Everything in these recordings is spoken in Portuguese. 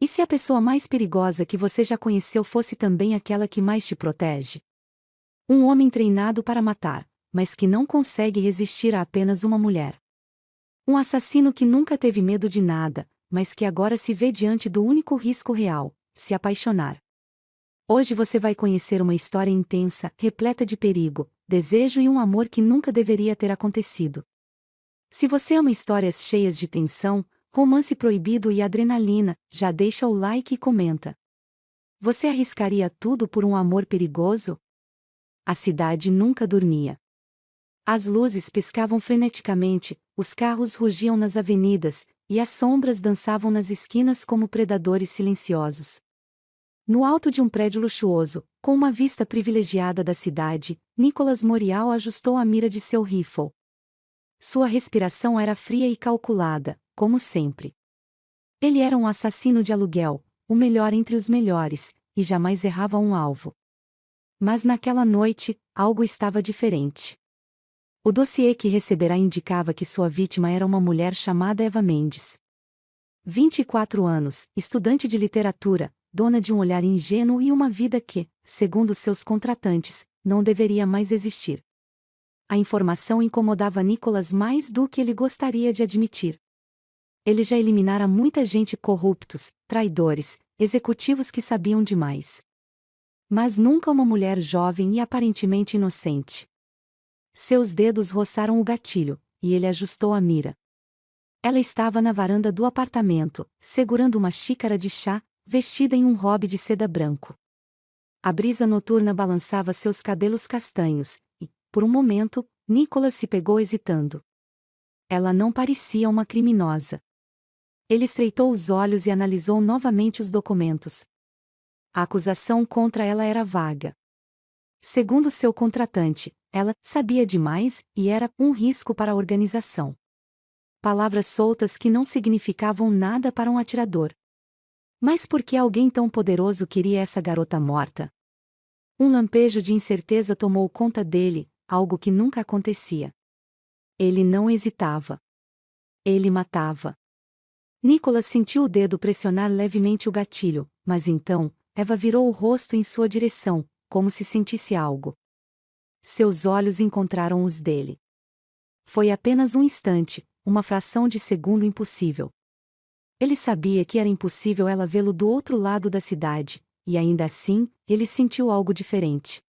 E se a pessoa mais perigosa que você já conheceu fosse também aquela que mais te protege? Um homem treinado para matar, mas que não consegue resistir a apenas uma mulher. Um assassino que nunca teve medo de nada, mas que agora se vê diante do único risco real: se apaixonar. Hoje você vai conhecer uma história intensa, repleta de perigo, desejo e um amor que nunca deveria ter acontecido. Se você ama histórias cheias de tensão, romance proibido e adrenalina, já deixa o like e comenta. Você arriscaria tudo por um amor perigoso? A cidade nunca dormia. As luzes piscavam freneticamente, os carros rugiam nas avenidas, e as sombras dançavam nas esquinas como predadores silenciosos. No alto de um prédio luxuoso, com uma vista privilegiada da cidade, Nicholas Morial ajustou a mira de seu rifle. Sua respiração era fria e calculada, como sempre. Ele era um assassino de aluguel, o melhor entre os melhores, e jamais errava um alvo. Mas naquela noite, algo estava diferente. O dossiê que receberá indicava que sua vítima era uma mulher chamada Eva Mendes. 24 anos, estudante de literatura, dona de um olhar ingênuo e uma vida que, segundo seus contratantes, não deveria mais existir. A informação incomodava Nicholas mais do que ele gostaria de admitir. Ele já eliminara muita gente, corruptos, traidores, executivos que sabiam demais. Mas nunca uma mulher jovem e aparentemente inocente. Seus dedos roçaram o gatilho, e ele ajustou a mira. Ela estava na varanda do apartamento, segurando uma xícara de chá, vestida em um robe de seda branco. A brisa noturna balançava seus cabelos castanhos, e, por um momento, Nicholas se pegou hesitando. Ela não parecia uma criminosa. Ele estreitou os olhos e analisou novamente os documentos. A acusação contra ela era vaga. Segundo seu contratante, ela sabia demais e era um risco para a organização. Palavras soltas que não significavam nada para um atirador. Mas por que alguém tão poderoso queria essa garota morta? Um lampejo de incerteza tomou conta dele, algo que nunca acontecia. Ele não hesitava. Ele matava. Nicholas sentiu o dedo pressionar levemente o gatilho, mas então, Eva virou o rosto em sua direção, como se sentisse algo. Seus olhos encontraram os dele. Foi apenas um instante, uma fração de segundo impossível. Ele sabia que era impossível ela vê-lo do outro lado da cidade, e ainda assim, ele sentiu algo diferente.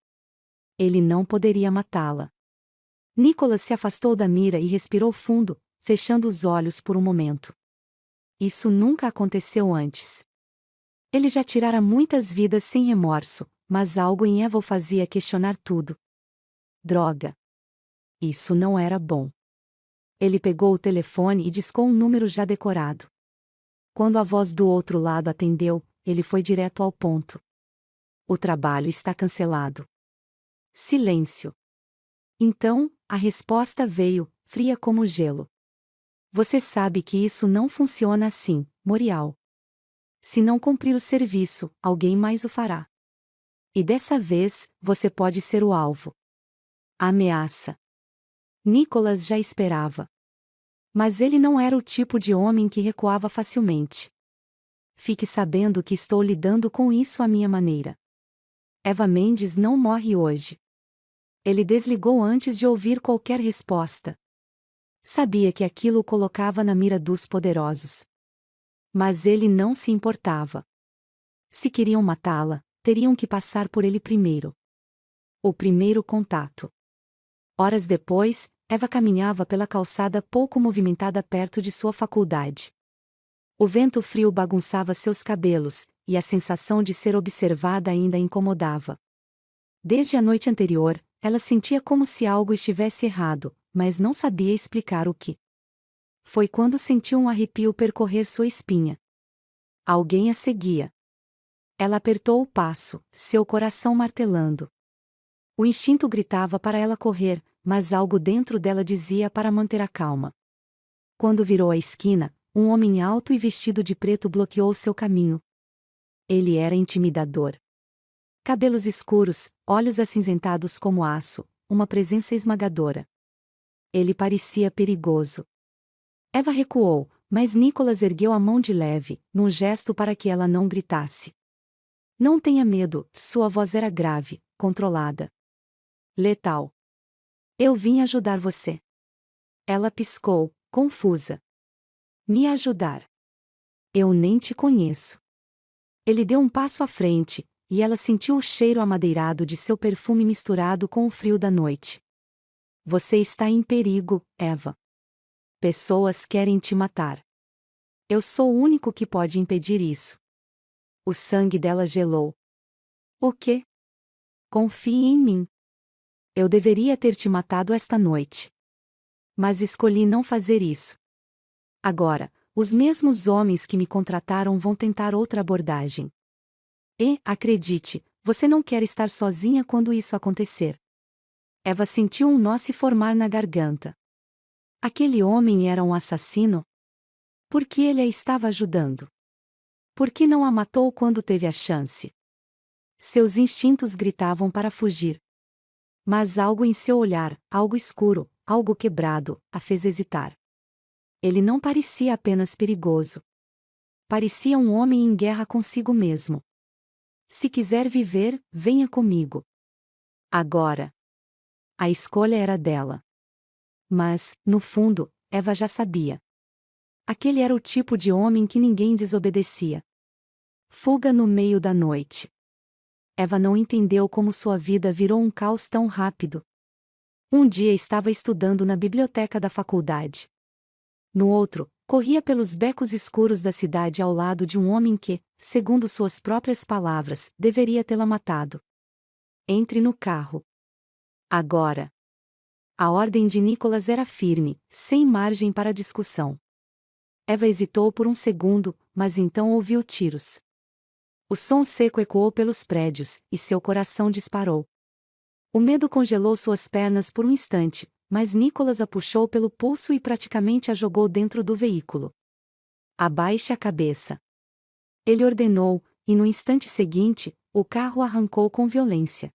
Ele não poderia matá-la. Nicholas se afastou da mira e respirou fundo, fechando os olhos por um momento. Isso nunca aconteceu antes. Ele já tirara muitas vidas sem remorso, mas algo em Eva o fazia questionar tudo. Droga. Isso não era bom. Ele pegou o telefone e discou um número já decorado. Quando a voz do outro lado atendeu, ele foi direto ao ponto. O trabalho está cancelado. Silêncio. Então, a resposta veio, fria como gelo. Você sabe que isso não funciona assim, Morial. Se não cumprir o serviço, alguém mais o fará. E dessa vez, você pode ser o alvo. A ameaça. Nicholas já esperava. Mas ele não era o tipo de homem que recuava facilmente. Fique sabendo que estou lidando com isso à minha maneira. Eva Mendes não morre hoje. Ele desligou antes de ouvir qualquer resposta. Sabia que aquilo o colocava na mira dos poderosos. Mas ele não se importava. Se queriam matá-la, teriam que passar por ele primeiro. O primeiro contato. Horas depois, Eva caminhava pela calçada pouco movimentada perto de sua faculdade. O vento frio bagunçava seus cabelos, e a sensação de ser observada ainda a incomodava. Desde a noite anterior, ela sentia como se algo estivesse errado, mas não sabia explicar o que. Foi quando sentiu um arrepio percorrer sua espinha. Alguém a seguia. Ela apertou o passo, seu coração martelando. O instinto gritava para ela correr, mas algo dentro dela dizia para manter a calma. Quando virou a esquina, um homem alto e vestido de preto bloqueou seu caminho. Ele era intimidador. Cabelos escuros, olhos acinzentados como aço, uma presença esmagadora. Ele parecia perigoso. Eva recuou, mas Nicholas ergueu a mão de leve, num gesto para que ela não gritasse. Não tenha medo, sua voz era grave, controlada. Letal. Eu vim ajudar você. Ela piscou, confusa. Me ajudar? Eu nem te conheço. Ele deu um passo à frente, e ela sentiu o cheiro amadeirado de seu perfume misturado com o frio da noite. Você está em perigo, Eva. Pessoas querem te matar. Eu sou o único que pode impedir isso. O sangue dela gelou. O quê? Confie em mim. Eu deveria ter te matado esta noite. Mas escolhi não fazer isso. Agora, os mesmos homens que me contrataram vão tentar outra abordagem. E, acredite, você não quer estar sozinha quando isso acontecer. Eva sentiu um nó se formar na garganta. Aquele homem era um assassino? Por que ele a estava ajudando? Por que não a matou quando teve a chance? Seus instintos gritavam para fugir. Mas algo em seu olhar, algo escuro, algo quebrado, a fez hesitar. Ele não parecia apenas perigoso. Parecia um homem em guerra consigo mesmo. Se quiser viver, venha comigo. Agora. A escolha era dela. Mas, no fundo, Eva já sabia. Aquele era o tipo de homem que ninguém desobedecia. Fuga no meio da noite. Eva não entendeu como sua vida virou um caos tão rápido. Um dia estava estudando na biblioteca da faculdade. No outro, corria pelos becos escuros da cidade ao lado de um homem que, segundo suas próprias palavras, deveria tê-la matado. Entre no carro. Agora. A ordem de Nicholas era firme, sem margem para discussão. Eva hesitou por um segundo, mas então ouviu tiros. O som seco ecoou pelos prédios, e seu coração disparou. O medo congelou suas pernas por um instante, mas Nicholas a puxou pelo pulso e praticamente a jogou dentro do veículo. Abaixe a cabeça. Ele ordenou, e no instante seguinte, o carro arrancou com violência.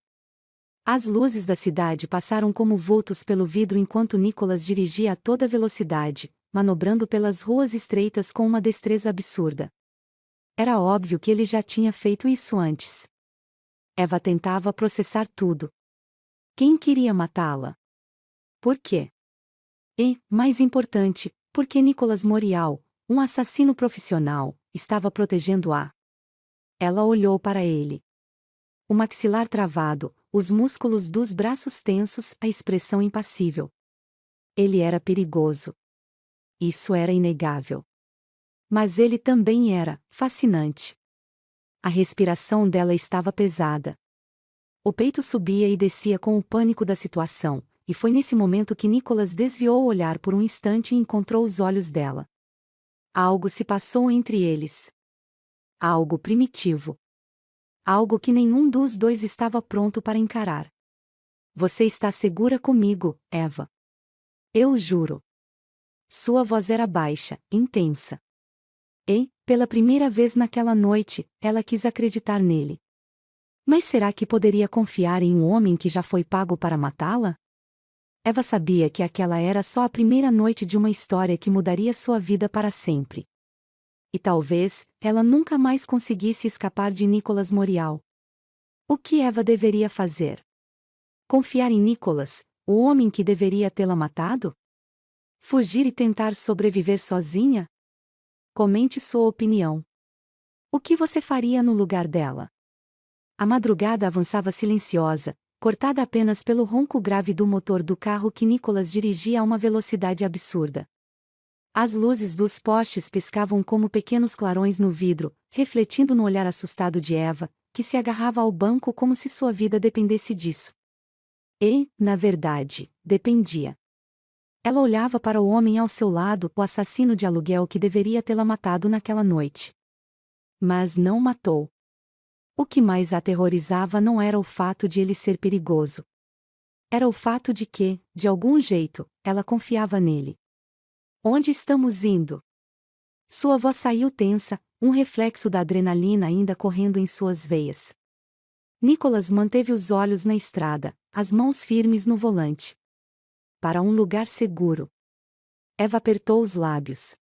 As luzes da cidade passaram como vultos pelo vidro enquanto Nicholas dirigia a toda velocidade, manobrando pelas ruas estreitas com uma destreza absurda. Era óbvio que ele já tinha feito isso antes. Eva tentava processar tudo. Quem queria matá-la? Por quê? E, mais importante, por que Nicholas Morial, um assassino profissional, estava protegendo-a? Ela olhou para ele. O maxilar travado, os músculos dos braços tensos, a expressão impassível. Ele era perigoso. Isso era inegável. Mas ele também era fascinante. A respiração dela estava pesada. O peito subia e descia com o pânico da situação, e foi nesse momento que Nicholas desviou o olhar por um instante e encontrou os olhos dela. Algo se passou entre eles. Algo primitivo. Algo que nenhum dos dois estava pronto para encarar. Você está segura comigo, Eva? Eu juro. Sua voz era baixa, intensa. E, pela primeira vez naquela noite, ela quis acreditar nele. Mas será que poderia confiar em um homem que já foi pago para matá-la? Eva sabia que aquela era só a primeira noite de uma história que mudaria sua vida para sempre. E talvez, ela nunca mais conseguisse escapar de Nicholas Morial. O que Eva deveria fazer? Confiar em Nicholas, o homem que deveria tê-la matado? Fugir e tentar sobreviver sozinha? Comente sua opinião. O que você faria no lugar dela? A madrugada avançava silenciosa, cortada apenas pelo ronco grave do motor do carro que Nicholas dirigia a uma velocidade absurda. As luzes dos postes piscavam como pequenos clarões no vidro, refletindo no olhar assustado de Eva, que se agarrava ao banco como se sua vida dependesse disso. E, na verdade, dependia. Ela olhava para o homem ao seu lado, o assassino de aluguel que deveria tê-la matado naquela noite. Mas não matou. O que mais a aterrorizava não era o fato de ele ser perigoso. Era o fato de que, de algum jeito, ela confiava nele. Onde estamos indo? Sua voz saiu tensa, um reflexo da adrenalina ainda correndo em suas veias. Nicholas manteve os olhos na estrada, as mãos firmes no volante. Para um lugar seguro. Eva apertou os lábios.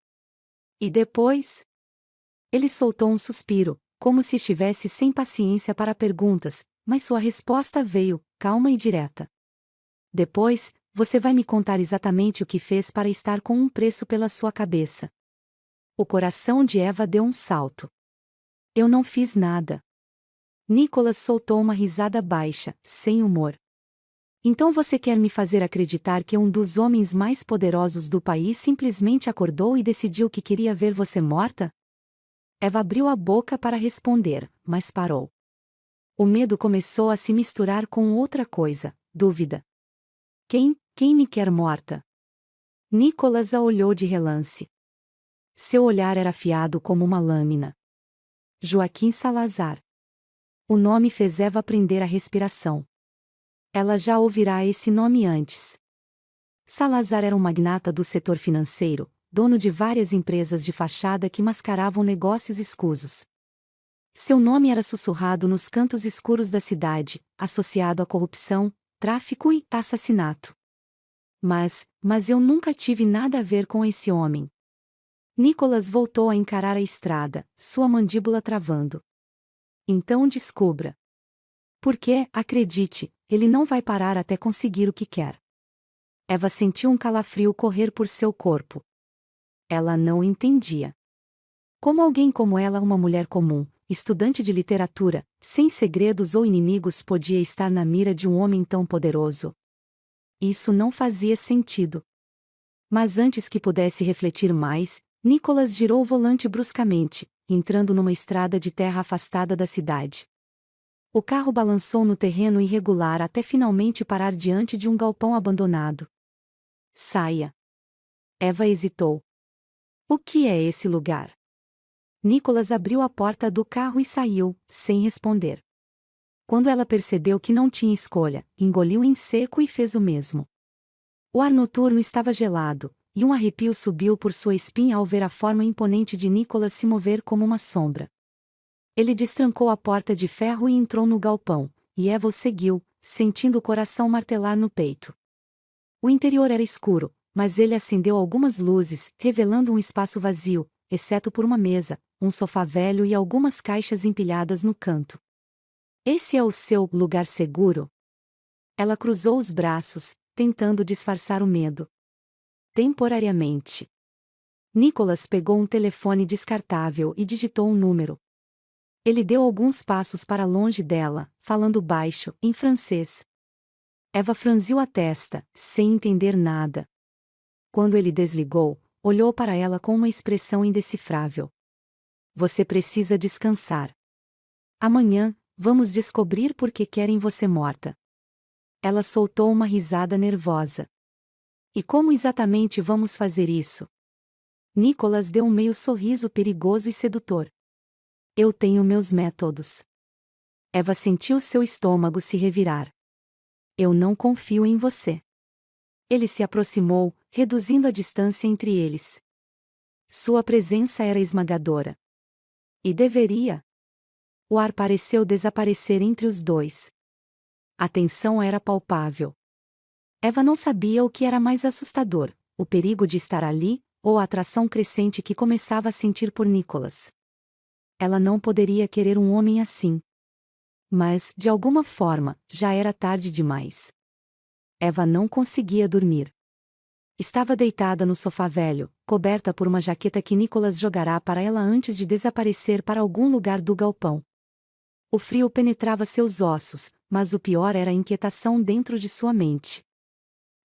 E depois? Ele soltou um suspiro, como se estivesse sem paciência para perguntas, mas sua resposta veio, calma e direta. Depois, você vai me contar exatamente o que fez para estar com um preço pela sua cabeça. O coração de Eva deu um salto. Eu não fiz nada. Nicholas soltou uma risada baixa, sem humor. Então você quer me fazer acreditar que um dos homens mais poderosos do país simplesmente acordou e decidiu que queria ver você morta? Eva abriu a boca para responder, mas parou. O medo começou a se misturar com outra coisa, dúvida. Quem me quer morta? Nicholas a olhou de relance. Seu olhar era afiado como uma lâmina. Joaquim Salazar. O nome fez Eva prender a respiração. Ela já ouvirá esse nome antes. Salazar era um magnata do setor financeiro, dono de várias empresas de fachada que mascaravam negócios escusos. Seu nome era sussurrado nos cantos escuros da cidade, associado à corrupção, tráfico e assassinato. Mas eu nunca tive nada a ver com esse homem. Nicholas voltou a encarar a estrada, sua mandíbula travando. Então descubra. Porque, acredite, ele não vai parar até conseguir o que quer. Eva sentiu um calafrio correr por seu corpo. Ela não entendia. Como alguém como ela, uma mulher comum, estudante de literatura, sem segredos ou inimigos, podia estar na mira de um homem tão poderoso? Isso não fazia sentido. Mas antes que pudesse refletir mais, Nicholas girou o volante bruscamente, entrando numa estrada de terra afastada da cidade. O carro balançou no terreno irregular até finalmente parar diante de um galpão abandonado. Saia. Eva hesitou. O que é esse lugar? Nicholas abriu a porta do carro e saiu, sem responder. Quando ela percebeu que não tinha escolha, engoliu em seco e fez o mesmo. O ar noturno estava gelado, e um arrepio subiu por sua espinha ao ver a forma imponente de Nicholas se mover como uma sombra. Ele destrancou a porta de ferro e entrou no galpão, e Eva o seguiu, sentindo o coração martelar no peito. O interior era escuro, mas ele acendeu algumas luzes, revelando um espaço vazio, exceto por uma mesa, um sofá velho e algumas caixas empilhadas no canto. Esse é o seu lugar seguro? Ela cruzou os braços, tentando disfarçar o medo. Temporariamente. Nicholas pegou um telefone descartável e digitou um número. Ele deu alguns passos para longe dela, falando baixo, em francês. Eva franziu a testa, sem entender nada. Quando ele desligou, olhou para ela com uma expressão indecifrável. Você precisa descansar. Amanhã, vamos descobrir por que querem você morta. Ela soltou uma risada nervosa. E como exatamente vamos fazer isso? Nicholas deu um meio sorriso perigoso e sedutor. Eu tenho meus métodos. Eva sentiu seu estômago se revirar. Eu não confio em você. Ele se aproximou, reduzindo a distância entre eles. Sua presença era esmagadora. E deveria. O ar pareceu desaparecer entre os dois. A tensão era palpável. Eva não sabia o que era mais assustador, o perigo de estar ali, ou a atração crescente que começava a sentir por Nicholas. Ela não poderia querer um homem assim. Mas, de alguma forma, já era tarde demais. Eva não conseguia dormir. Estava deitada no sofá velho, coberta por uma jaqueta que Nicholas jogará para ela antes de desaparecer para algum lugar do galpão. O frio penetrava seus ossos, mas o pior era a inquietação dentro de sua mente.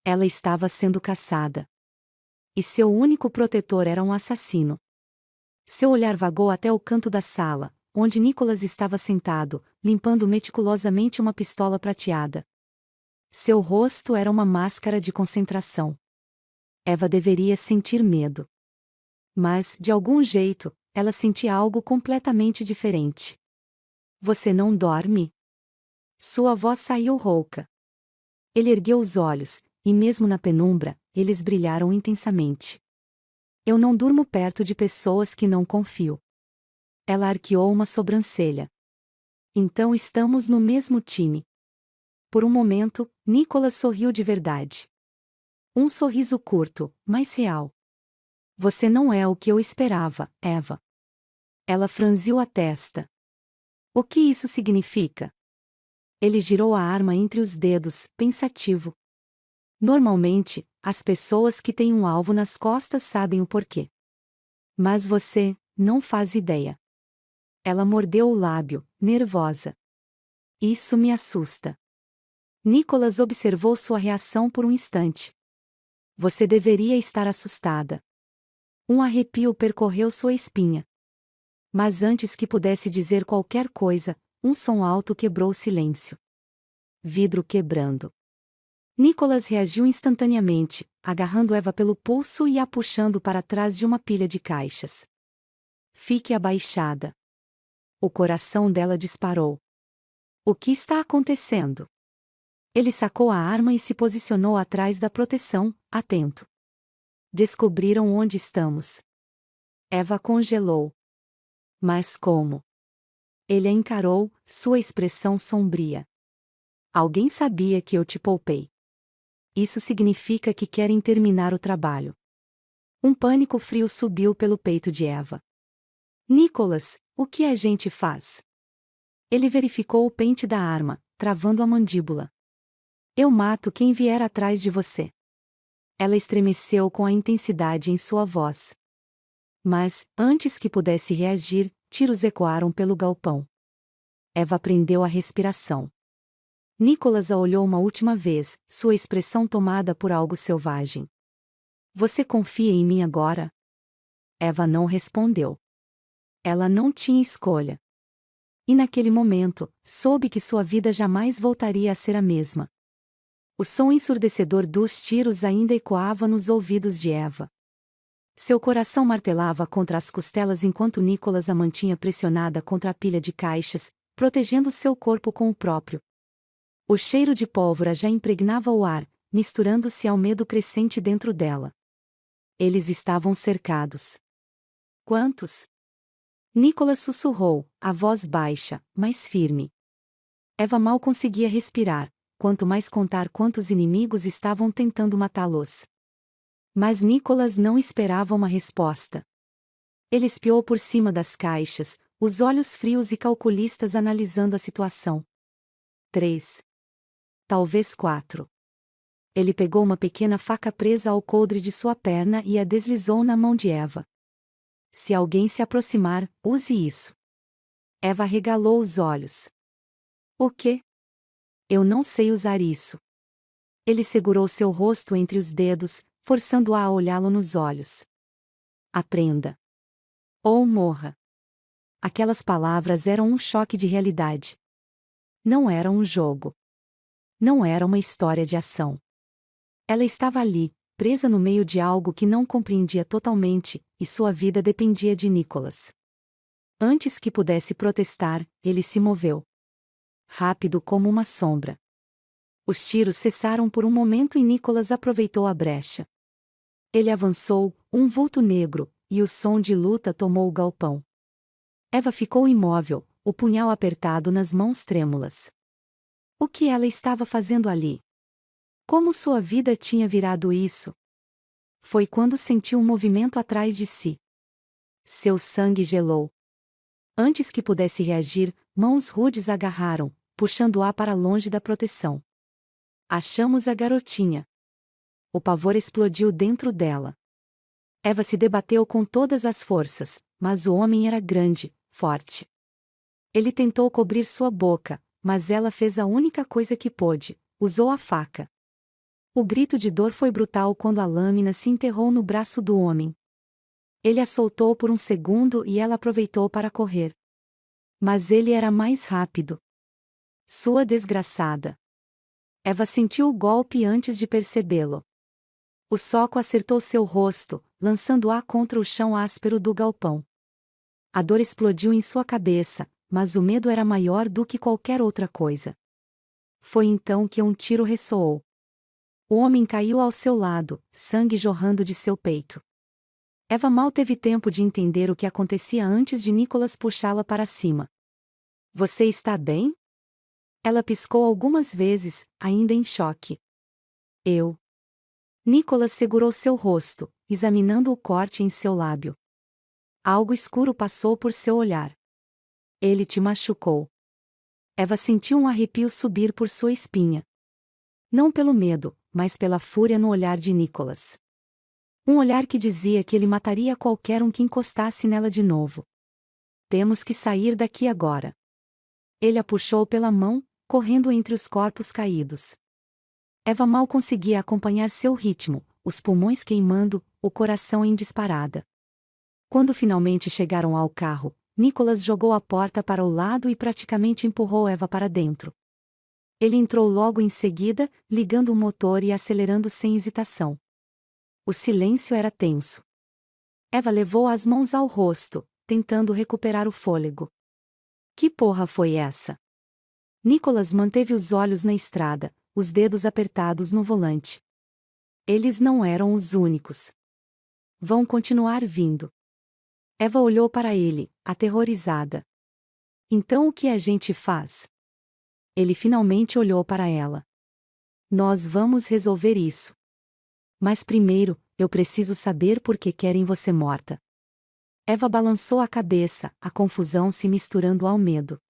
Ela estava sendo caçada. E seu único protetor era um assassino. Seu olhar vagou até o canto da sala, onde Nicholas estava sentado, limpando meticulosamente uma pistola prateada. Seu rosto era uma máscara de concentração. Eva deveria sentir medo. Mas, de algum jeito, ela sentia algo completamente diferente. Você não dorme? Sua voz saiu rouca. Ele ergueu os olhos, e mesmo na penumbra, eles brilharam intensamente. Eu não durmo perto de pessoas que não confio. Ela arqueou uma sobrancelha. Então estamos no mesmo time. Por um momento, Nicholas sorriu de verdade. Um sorriso curto, mas real. Você não é o que eu esperava, Eva. Ela franziu a testa. O que isso significa? Ele girou a arma entre os dedos, pensativo. Normalmente, as pessoas que têm um alvo nas costas sabem o porquê. Mas você, não faz ideia. Ela mordeu o lábio, nervosa. Isso me assusta. Nicholas observou sua reação por um instante. Você deveria estar assustada. Um arrepio percorreu sua espinha. Mas antes que pudesse dizer qualquer coisa, um som alto quebrou o silêncio. Vidro quebrando. Nicholas reagiu instantaneamente, agarrando Eva pelo pulso e a puxando para trás de uma pilha de caixas. Fique abaixada. O coração dela disparou. O que está acontecendo? Ele sacou a arma e se posicionou atrás da proteção, atento. Descobriram onde estamos. Eva congelou. Mas como? Ele a encarou, sua expressão sombria. Alguém sabia que eu te poupei. Isso significa que querem terminar o trabalho. Um pânico frio subiu pelo peito de Eva. Nicholas, o que a gente faz? Ele verificou o pente da arma, travando a mandíbula. Eu mato quem vier atrás de você. Ela estremeceu com a intensidade em sua voz. Mas, antes que pudesse reagir, tiros ecoaram pelo galpão. Eva prendeu a respiração. Nicholas a olhou uma última vez, sua expressão tomada por algo selvagem. Você confia em mim agora? Eva não respondeu. Ela não tinha escolha. E naquele momento, soube que sua vida jamais voltaria a ser a mesma. O som ensurdecedor dos tiros ainda ecoava nos ouvidos de Eva. Seu coração martelava contra as costelas enquanto Nicholas a mantinha pressionada contra a pilha de caixas, protegendo seu corpo com o próprio. O cheiro de pólvora já impregnava o ar, misturando-se ao medo crescente dentro dela. Eles estavam cercados. Quantos? Nicholas sussurrou, a voz baixa, mas firme. Eva mal conseguia respirar, quanto mais contar quantos inimigos estavam tentando matá-los. Mas Nicholas não esperava uma resposta. Ele espiou por cima das caixas, os olhos frios e calculistas analisando a situação. 3. Talvez 4. Ele pegou uma pequena faca presa ao coldre de sua perna e a deslizou na mão de Eva. Se alguém se aproximar, use isso. Eva arregalou os olhos. O quê? Eu não sei usar isso. Ele segurou seu rosto entre os dedos, forçando-a a olhá-lo nos olhos. Aprenda. Ou morra. Aquelas palavras eram um choque de realidade. Não era um jogo. Não era uma história de ação. Ela estava ali, presa no meio de algo que não compreendia totalmente, e sua vida dependia de Nicholas. Antes que pudesse protestar, ele se moveu. Rápido como uma sombra. Os tiros cessaram por um momento e Nicholas aproveitou a brecha. Ele avançou, um vulto negro, e o som de luta tomou o galpão. Eva ficou imóvel, o punhal apertado nas mãos trêmulas. O que ela estava fazendo ali? Como sua vida tinha virado isso? Foi quando sentiu um movimento atrás de si. Seu sangue gelou. Antes que pudesse reagir, mãos rudes a agarraram, puxando-a para longe da proteção. Achamos a garotinha. O pavor explodiu dentro dela. Eva se debateu com todas as forças, mas o homem era grande, forte. Ele tentou cobrir sua boca, mas ela fez a única coisa que pôde, usou a faca. O grito de dor foi brutal quando a lâmina se enterrou no braço do homem. Ele a soltou por um segundo e ela aproveitou para correr. Mas ele era mais rápido. Sua desgraçada. Eva sentiu o golpe antes de percebê-lo. O soco acertou seu rosto, lançando-a contra o chão áspero do galpão. A dor explodiu em sua cabeça, mas o medo era maior do que qualquer outra coisa. Foi então que um tiro ressoou. O homem caiu ao seu lado, sangue jorrando de seu peito. Eva mal teve tempo de entender o que acontecia antes de Nicholas puxá-la para cima. Você está bem? Ela piscou algumas vezes, ainda em choque. Eu. Nicholas segurou seu rosto, examinando o corte em seu lábio. Algo escuro passou por seu olhar. Ele te machucou. Eva sentiu um arrepio subir por sua espinha. Não pelo medo, mas pela fúria no olhar de Nicholas. Um olhar que dizia que ele mataria qualquer um que encostasse nela de novo. Temos que sair daqui agora. Ele a puxou pela mão, correndo entre os corpos caídos. Eva mal conseguia acompanhar seu ritmo, os pulmões queimando, o coração em disparada. Quando finalmente chegaram ao carro, Nicholas jogou a porta para o lado e praticamente empurrou Eva para dentro. Ele entrou logo em seguida, ligando o motor e acelerando sem hesitação. O silêncio era tenso. Eva levou as mãos ao rosto, tentando recuperar o fôlego. Que porra foi essa? Nicholas manteve os olhos na estrada, os dedos apertados no volante. Eles não eram os únicos. Vão continuar vindo. Eva olhou para ele, aterrorizada. Então o que a gente faz? Ele finalmente olhou para ela. Nós vamos resolver isso. Mas primeiro, eu preciso saber por que querem você morta. Eva balançou a cabeça, a confusão se misturando ao medo.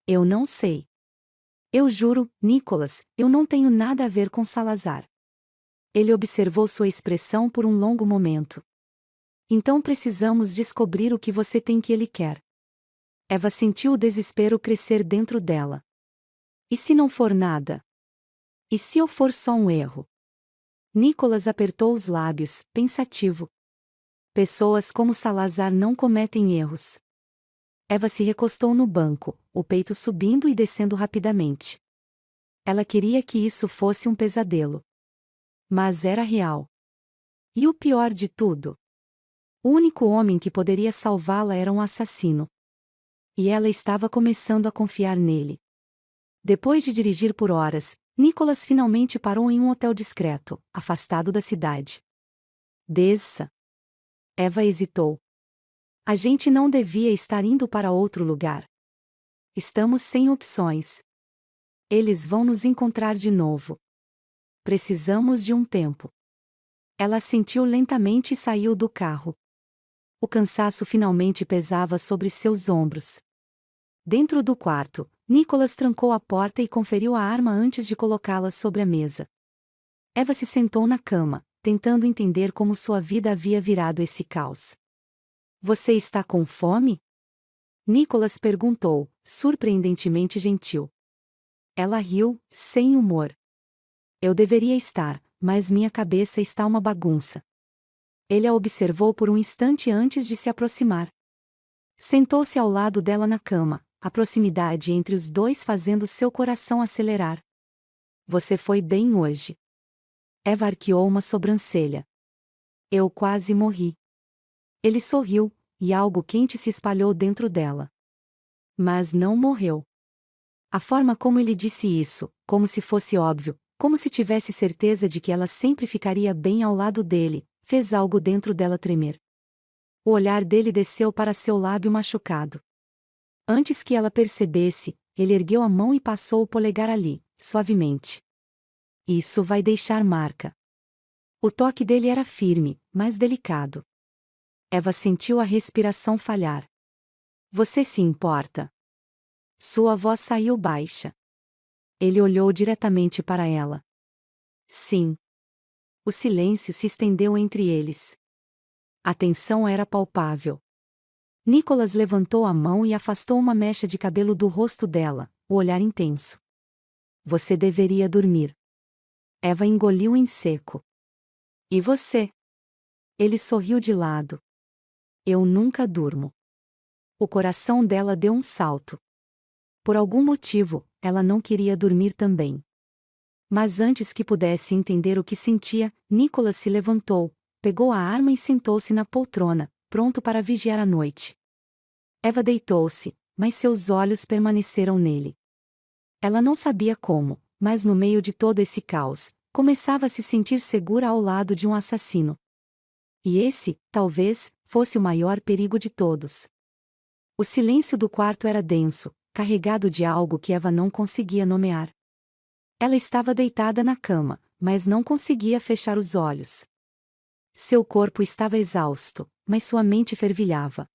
Eu não sei. Eu juro, Nicholas, eu não tenho nada a ver com Salazar. Ele observou sua expressão por um longo momento. Então precisamos descobrir o que você tem que ele quer. Eva sentiu o desespero crescer dentro dela. E se não for nada? E se eu for só um erro? Nicholas apertou os lábios, pensativo. Pessoas como Salazar não cometem erros. Eva se recostou no banco, o peito subindo e descendo rapidamente. Ela queria que isso fosse um pesadelo. Mas era real. E o pior de tudo? O único homem que poderia salvá-la era um assassino. E ela estava começando a confiar nele. Depois de dirigir por horas, Nicholas finalmente parou em um hotel discreto, afastado da cidade. Desça. Eva hesitou. A gente não devia estar indo para outro lugar. Estamos sem opções. Eles vão nos encontrar de novo. Precisamos de um tempo. Ela assentiu lentamente e saiu do carro. O cansaço finalmente pesava sobre seus ombros. Dentro do quarto, Nicholas trancou a porta e conferiu a arma antes de colocá-la sobre a mesa. Eva se sentou na cama, tentando entender como sua vida havia virado esse caos. Você está com fome? Nicholas perguntou, surpreendentemente gentil. Ela riu, sem humor. Eu deveria estar, mas minha cabeça está uma bagunça. Ele a observou por um instante antes de se aproximar. Sentou-se ao lado dela na cama, a proximidade entre os dois fazendo seu coração acelerar. Você foi bem hoje. Eva arqueou uma sobrancelha. Eu quase morri. Ele sorriu, e algo quente se espalhou dentro dela. Mas não morreu. A forma como ele disse isso, como se fosse óbvio, como se tivesse certeza de que ela sempre ficaria bem ao lado dele, fez algo dentro dela tremer. O olhar dele desceu para seu lábio machucado. Antes que ela percebesse, ele ergueu a mão e passou o polegar ali, suavemente. Isso vai deixar marca. O toque dele era firme, mas delicado. Eva sentiu a respiração falhar. Você se importa? Sua voz saiu baixa. Ele olhou diretamente para ela. Sim. O silêncio se estendeu entre eles. A tensão era palpável. Nicholas levantou a mão e afastou uma mecha de cabelo do rosto dela, o olhar intenso. Você deveria dormir. Eva engoliu em seco. E você? Ele sorriu de lado. Eu nunca durmo. O coração dela deu um salto. Por algum motivo, ela não queria dormir também. Mas antes que pudesse entender o que sentia, Nicholas se levantou, pegou a arma e sentou-se na poltrona, pronto para vigiar a noite. Eva deitou-se, mas seus olhos permaneceram nele. Ela não sabia como, mas no meio de todo esse caos, começava a se sentir segura ao lado de um assassino. E esse, talvez, fosse o maior perigo de todos. O silêncio do quarto era denso, carregado de algo que Eva não conseguia nomear. Ela estava deitada na cama, mas não conseguia fechar os olhos. Seu corpo estava exausto, mas sua mente fervilhava.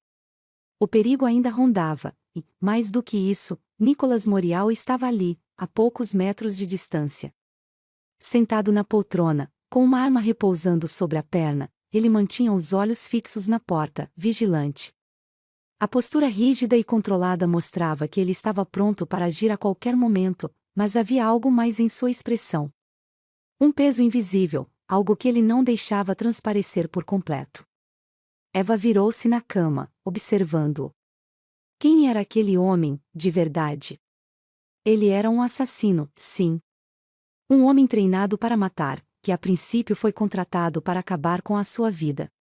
O perigo ainda rondava, e, mais do que isso, Nicolas Morial estava ali, a poucos metros de distância. Sentado na poltrona, com uma arma repousando sobre a perna, ele mantinha os olhos fixos na porta, vigilante. A postura rígida e controlada mostrava que ele estava pronto para agir a qualquer momento, mas havia algo mais em sua expressão. Um peso invisível, algo que ele não deixava transparecer por completo. Eva virou-se na cama, observando-o. Quem era aquele homem, de verdade? Ele era um assassino, sim. Um homem treinado para matar, que a princípio foi contratado para acabar com a sua vida.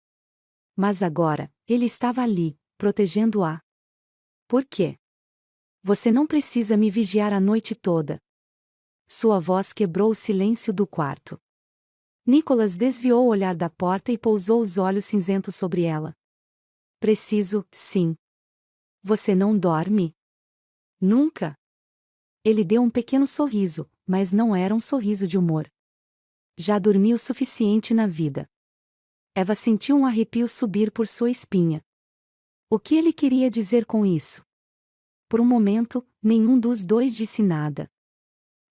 Mas agora, ele estava ali, protegendo-a. Por quê? Você não precisa me vigiar a noite toda. Sua voz quebrou o silêncio do quarto. Nicolas desviou o olhar da porta e pousou os olhos cinzentos sobre ela. Preciso, sim. Você não dorme? Nunca. Ele deu um pequeno sorriso, mas não era um sorriso de humor. Já dormi o suficiente na vida. Eva sentiu um arrepio subir por sua espinha. O que ele queria dizer com isso? Por um momento, nenhum dos dois disse nada.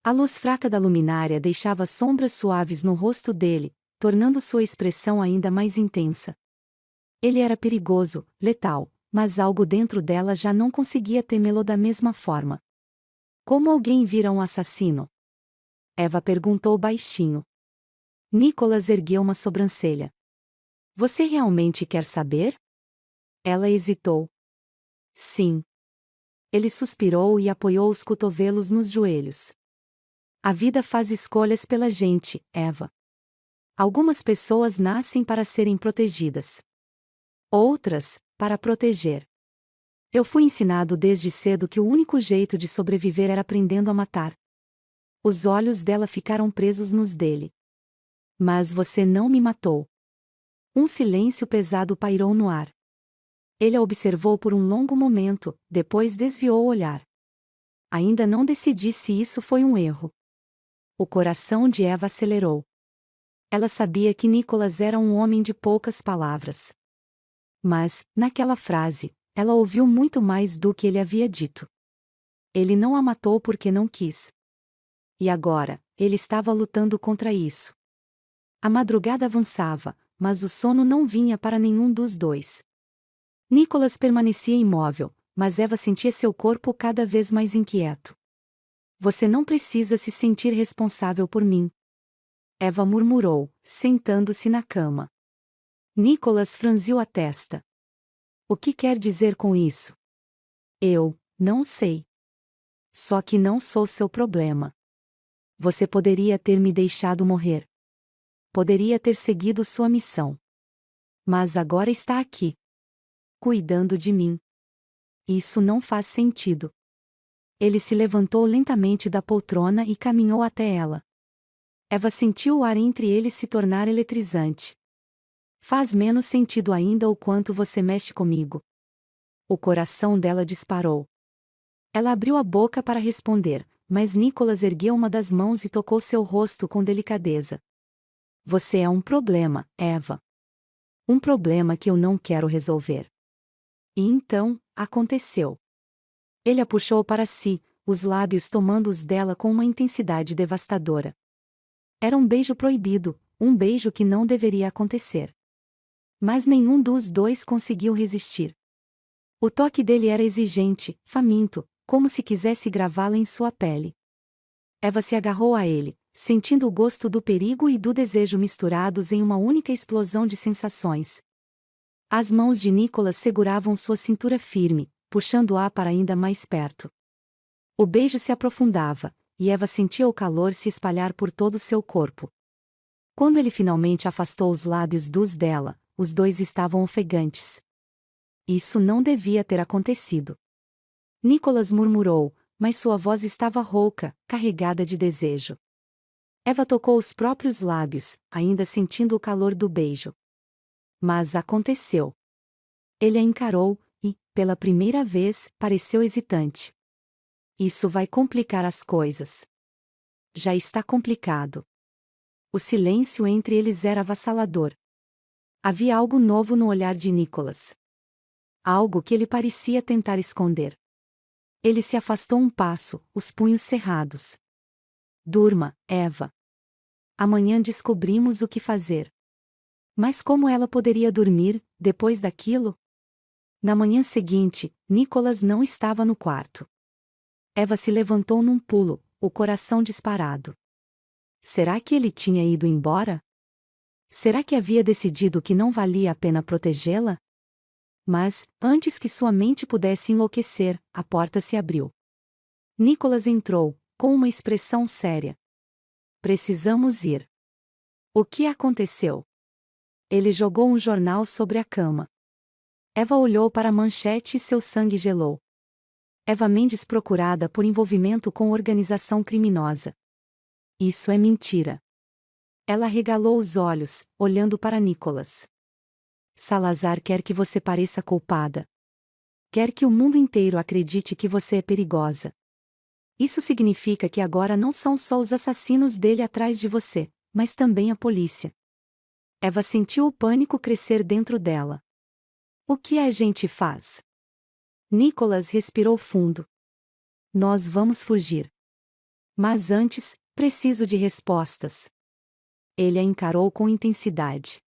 A luz fraca da luminária deixava sombras suaves no rosto dele, tornando sua expressão ainda mais intensa. Ele era perigoso, letal, mas algo dentro dela já não conseguia temê-lo da mesma forma. Como alguém vira um assassino? Eva perguntou baixinho. Nicolas ergueu uma sobrancelha. Você realmente quer saber? Ela hesitou. Sim. Ele suspirou e apoiou os cotovelos nos joelhos. A vida faz escolhas pela gente, Eva. Algumas pessoas nascem para serem protegidas. Outras, para proteger. Eu fui ensinado desde cedo que o único jeito de sobreviver era aprendendo a matar. Os olhos dela ficaram presos nos dele. Mas você não me matou. Um silêncio pesado pairou no ar. Ele a observou por um longo momento, depois desviou o olhar. Ainda não decidi se isso foi um erro. O coração de Eva acelerou. Ela sabia que Nicolas era um homem de poucas palavras. Mas, naquela frase, ela ouviu muito mais do que ele havia dito. Ele não a matou porque não quis. E agora, ele estava lutando contra isso. A madrugada avançava, mas o sono não vinha para nenhum dos dois. Nicolas permanecia imóvel, mas Eva sentia seu corpo cada vez mais inquieto. Você não precisa se sentir responsável por mim. Eva murmurou, sentando-se na cama. Nicolas franziu a testa. O que quer dizer com isso? Eu não sei. Só que não sou seu problema. Você poderia ter me deixado morrer. Poderia ter seguido sua missão. Mas agora está aqui. Cuidando de mim. Isso não faz sentido. Ele se levantou lentamente da poltrona e caminhou até ela. Eva sentiu o ar entre eles se tornar eletrizante. Faz menos sentido ainda o quanto você mexe comigo. O coração dela disparou. Ela abriu a boca para responder, mas Nicolas ergueu uma das mãos e tocou seu rosto com delicadeza. Você é um problema, Eva. Um problema que eu não quero resolver. E então, aconteceu. Ele a puxou para si, os lábios tomando os dela com uma intensidade devastadora. Era um beijo proibido, um beijo que não deveria acontecer. Mas nenhum dos dois conseguiu resistir. O toque dele era exigente, faminto, como se quisesse gravá-la em sua pele. Eva se agarrou a ele, sentindo o gosto do perigo e do desejo misturados em uma única explosão de sensações. As mãos de Nicolas seguravam sua cintura firme, puxando-a para ainda mais perto. O beijo se aprofundava, e Eva sentia o calor se espalhar por todo o seu corpo. Quando ele finalmente afastou os lábios dos dela, os dois estavam ofegantes. Isso não devia ter acontecido. Nicolas murmurou, mas sua voz estava rouca, carregada de desejo. Eva tocou os próprios lábios, ainda sentindo o calor do beijo. Mas aconteceu. Ele a encarou, e, pela primeira vez, pareceu hesitante. Isso vai complicar as coisas. Já está complicado. O silêncio entre eles era avassalador. Havia algo novo no olhar de Nicholas. Algo que ele parecia tentar esconder. Ele se afastou um passo, os punhos cerrados. Durma, Eva. Amanhã descobrimos o que fazer. Mas como ela poderia dormir, depois daquilo? Na manhã seguinte, Nicholas não estava no quarto. Eva se levantou num pulo, o coração disparado. Será que ele tinha ido embora? Será que havia decidido que não valia a pena protegê-la? Mas, antes que sua mente pudesse enlouquecer, a porta se abriu. Nicholas entrou, com uma expressão séria. Precisamos ir. O que aconteceu? Ele jogou um jornal sobre a cama. Eva olhou para a manchete e seu sangue gelou. Eva Mendes procurada por envolvimento com organização criminosa. Isso é mentira. Ela arregalou os olhos, olhando para Nicholas. Salazar quer que você pareça culpada. Quer que o mundo inteiro acredite que você é perigosa. Isso significa que agora não são só os assassinos dele atrás de você, mas também a polícia. Eva sentiu o pânico crescer dentro dela. O que a gente faz? Nicholas respirou fundo. Nós vamos fugir. Mas antes, preciso de respostas. Ele a encarou com intensidade.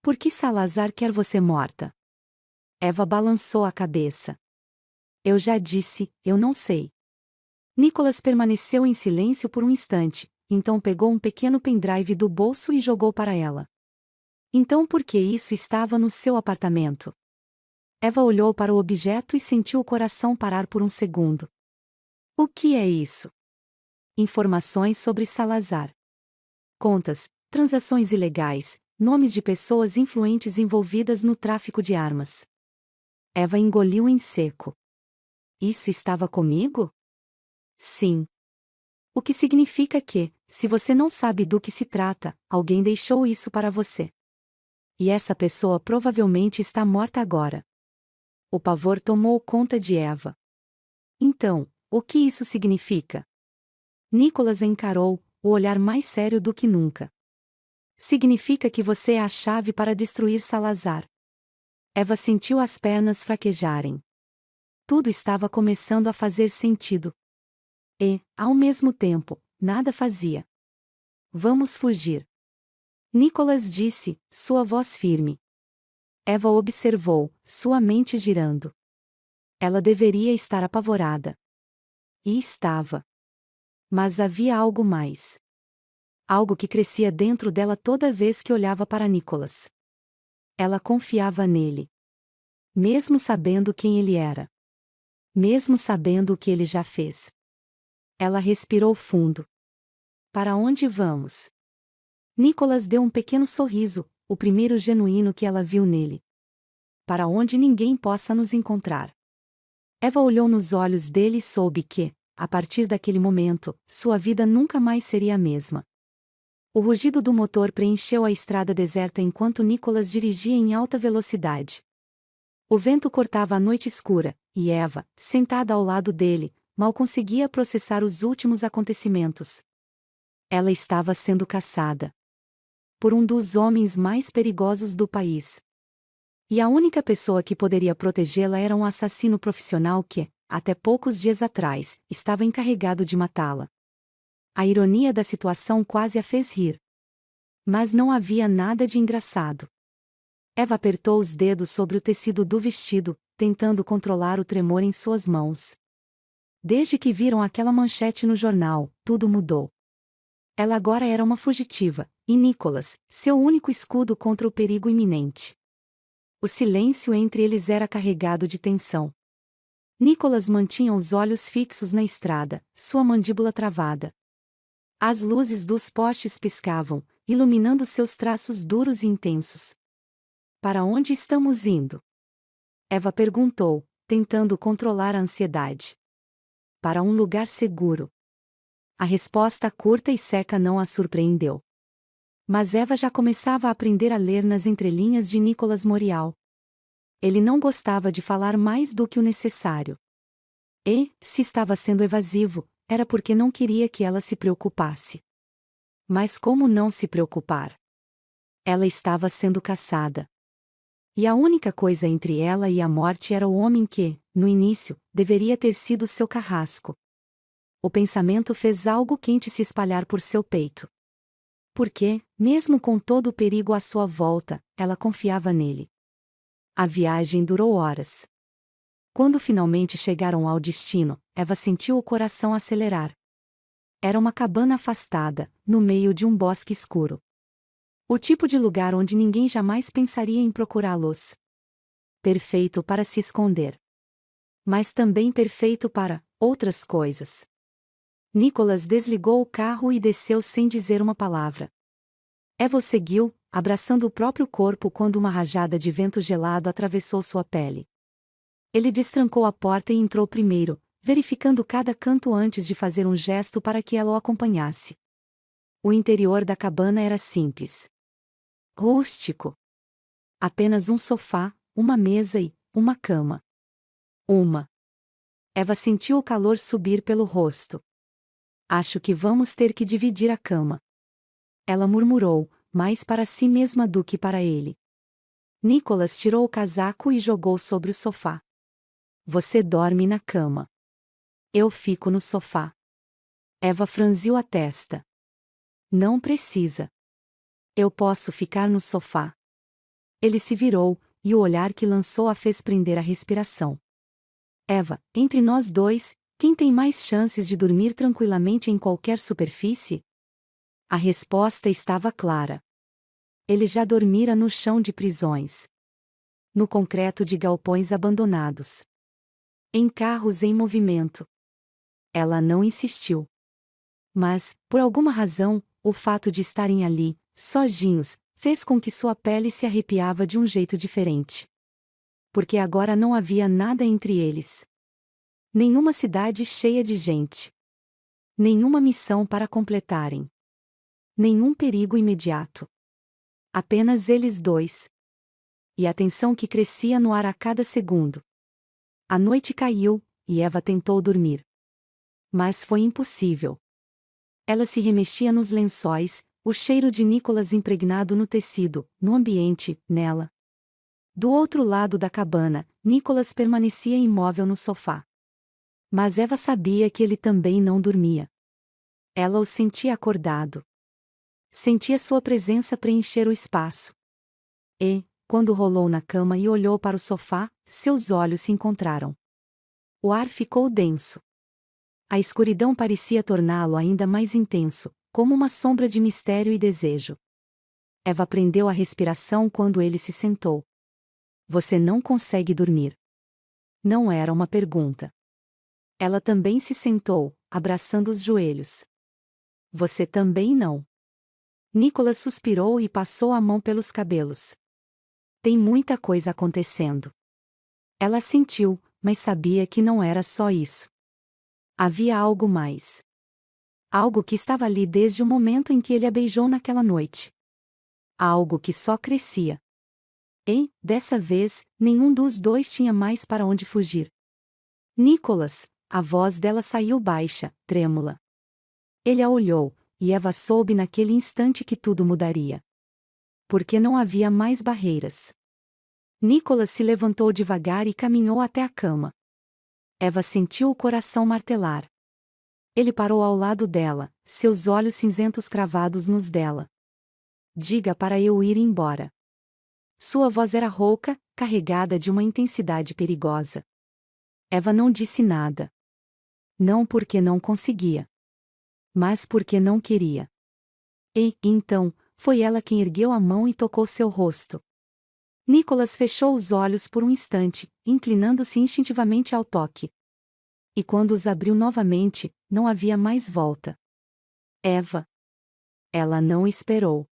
Por que Salazar quer você morta? Eva balançou a cabeça. Eu já disse, eu não sei. Nicholas permaneceu em silêncio por um instante, então pegou um pequeno pendrive do bolso e jogou para ela. Então por que isso estava no seu apartamento? Eva olhou para o objeto e sentiu o coração parar por um segundo. O que é isso? Informações sobre Salazar. Contas, transações ilegais, nomes de pessoas influentes envolvidas no tráfico de armas. Eva engoliu em seco. Isso estava comigo? Sim. O que significa que, se você não sabe do que se trata, alguém deixou isso para você. E essa pessoa provavelmente está morta agora. O pavor tomou conta de Eva. Então, o que isso significa? Nicholas a encarou, o olhar mais sério do que nunca. Significa que você é a chave para destruir Salazar. Eva sentiu as pernas fraquejarem. Tudo estava começando a fazer sentido. E, ao mesmo tempo, nada fazia. Vamos fugir. Nicholas disse, sua voz firme. Eva observou, sua mente girando. Ela deveria estar apavorada. E estava. Mas havia algo mais. Algo que crescia dentro dela toda vez que olhava para Nicholas. Ela confiava nele. Mesmo sabendo quem ele era. Mesmo sabendo o que ele já fez. Ela respirou fundo. Para onde vamos? Nicholas deu um pequeno sorriso, o primeiro genuíno que ela viu nele. Para onde ninguém possa nos encontrar. Eva olhou nos olhos dele e soube que, a partir daquele momento, sua vida nunca mais seria a mesma. O rugido do motor preencheu a estrada deserta enquanto Nicholas dirigia em alta velocidade. O vento cortava a noite escura, e Eva, sentada ao lado dele, mal conseguia processar os últimos acontecimentos. Ela estava sendo caçada por um dos homens mais perigosos do país. E a única pessoa que poderia protegê-la era um assassino profissional que, até poucos dias atrás, estava encarregado de matá-la. A ironia da situação quase a fez rir. Mas não havia nada de engraçado. Eva apertou os dedos sobre o tecido do vestido, tentando controlar o tremor em suas mãos. Desde que viram aquela manchete no jornal, tudo mudou. Ela agora era uma fugitiva, e Nicholas, seu único escudo contra o perigo iminente. O silêncio entre eles era carregado de tensão. Nicholas mantinha os olhos fixos na estrada, sua mandíbula travada. As luzes dos postes piscavam, iluminando seus traços duros e intensos. Para onde estamos indo? Eva perguntou, tentando controlar a ansiedade. Para um lugar seguro. A resposta curta e seca não a surpreendeu. Mas Eva já começava a aprender a ler nas entrelinhas de Nicholas Morial. Ele não gostava de falar mais do que o necessário. E, se estava sendo evasivo, era porque não queria que ela se preocupasse. Mas como não se preocupar? Ela estava sendo caçada. E a única coisa entre ela e a morte era o homem que, no início, deveria ter sido seu carrasco. O pensamento fez algo quente se espalhar por seu peito. Porque, mesmo com todo o perigo à sua volta, ela confiava nele. A viagem durou horas. Quando finalmente chegaram ao destino, Eva sentiu o coração acelerar. Era uma cabana afastada, no meio de um bosque escuro. O tipo de lugar onde ninguém jamais pensaria em procurá-los. Perfeito para se esconder. Mas também perfeito para outras coisas. Nicholas desligou o carro e desceu sem dizer uma palavra. Eva o seguiu, abraçando o próprio corpo quando uma rajada de vento gelado atravessou sua pele. Ele destrancou a porta e entrou primeiro, verificando cada canto antes de fazer um gesto para que ela o acompanhasse. O interior da cabana era simples. Rústico. Apenas um sofá, uma mesa e uma cama. Eva sentiu o calor subir pelo rosto. Acho que vamos ter que dividir a cama. Ela murmurou, mais para si mesma do que para ele. Nicholas tirou o casaco e jogou sobre o sofá. Você dorme na cama. Eu fico no sofá. Eva franziu a testa. Não precisa. Eu posso ficar no sofá. Ele se virou, e o olhar que lançou a fez prender a respiração. Eva, entre nós dois, quem tem mais chances de dormir tranquilamente em qualquer superfície? A resposta estava clara. Ele já dormira no chão de prisões. No concreto de galpões abandonados. Em carros em movimento. Ela não insistiu. Mas, por alguma razão, o fato de estarem ali, sozinhos, fez com que sua pele se arrepiava de um jeito diferente. Porque agora não havia nada entre eles. Nenhuma cidade cheia de gente. Nenhuma missão para completarem. Nenhum perigo imediato. Apenas eles dois. E a tensão que crescia no ar a cada segundo. A noite caiu, e Eva tentou dormir. Mas foi impossível. Ela se remexia nos lençóis, o cheiro de Nicholas impregnado no tecido, no ambiente, nela. Do outro lado da cabana, Nicholas permanecia imóvel no sofá. Mas Eva sabia que ele também não dormia. Ela o sentia acordado. Sentia sua presença preencher o espaço. E, quando rolou na cama e olhou para o sofá, seus olhos se encontraram. O ar ficou denso. A escuridão parecia torná-lo ainda mais intenso, como uma sombra de mistério e desejo. Eva prendeu a respiração quando ele se sentou. Você não consegue dormir. Não era uma pergunta. Ela também se sentou, abraçando os joelhos. Você também não. Nicholas suspirou e passou a mão pelos cabelos. Tem muita coisa acontecendo. Ela sentiu, mas sabia que não era só isso. Havia algo mais. Algo que estava ali desde o momento em que ele a beijou naquela noite. Algo que só crescia. E, dessa vez, nenhum dos dois tinha mais para onde fugir. Nicholas, a voz dela saiu baixa, trêmula. Ele a olhou, e Eva soube naquele instante que tudo mudaria. Porque não havia mais barreiras. Nicholas se levantou devagar e caminhou até a cama. Eva sentiu o coração martelar. Ele parou ao lado dela, seus olhos cinzentos cravados nos dela. Diga para eu ir embora. Sua voz era rouca, carregada de uma intensidade perigosa. Eva não disse nada. Não porque não conseguia. Mas porque não queria. E, então, foi ela quem ergueu a mão e tocou seu rosto. Nicholas fechou os olhos por um instante, inclinando-se instintivamente ao toque. E quando os abriu novamente, não havia mais volta. Eva. Ela não esperou.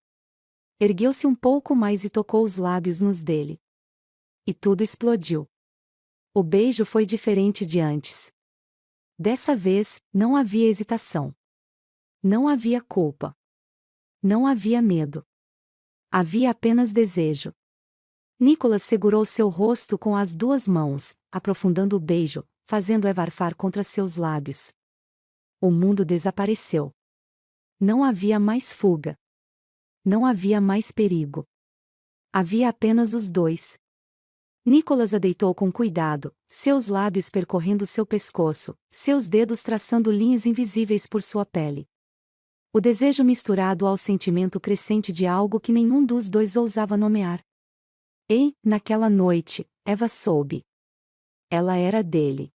Ergueu-se um pouco mais e tocou os lábios nos dele. E tudo explodiu. O beijo foi diferente de antes. Dessa vez, não havia hesitação. Não havia culpa. Não havia medo. Havia apenas desejo. Nicholas segurou seu rosto com as duas mãos, aprofundando o beijo, fazendo Eva arfar contra seus lábios. O mundo desapareceu. Não havia mais fuga. Não havia mais perigo. Havia apenas os dois. Nicholas a deitou com cuidado, seus lábios percorrendo seu pescoço, seus dedos traçando linhas invisíveis por sua pele. O desejo misturado ao sentimento crescente de algo que nenhum dos dois ousava nomear. E, naquela noite, Eva soube. Ela era dele.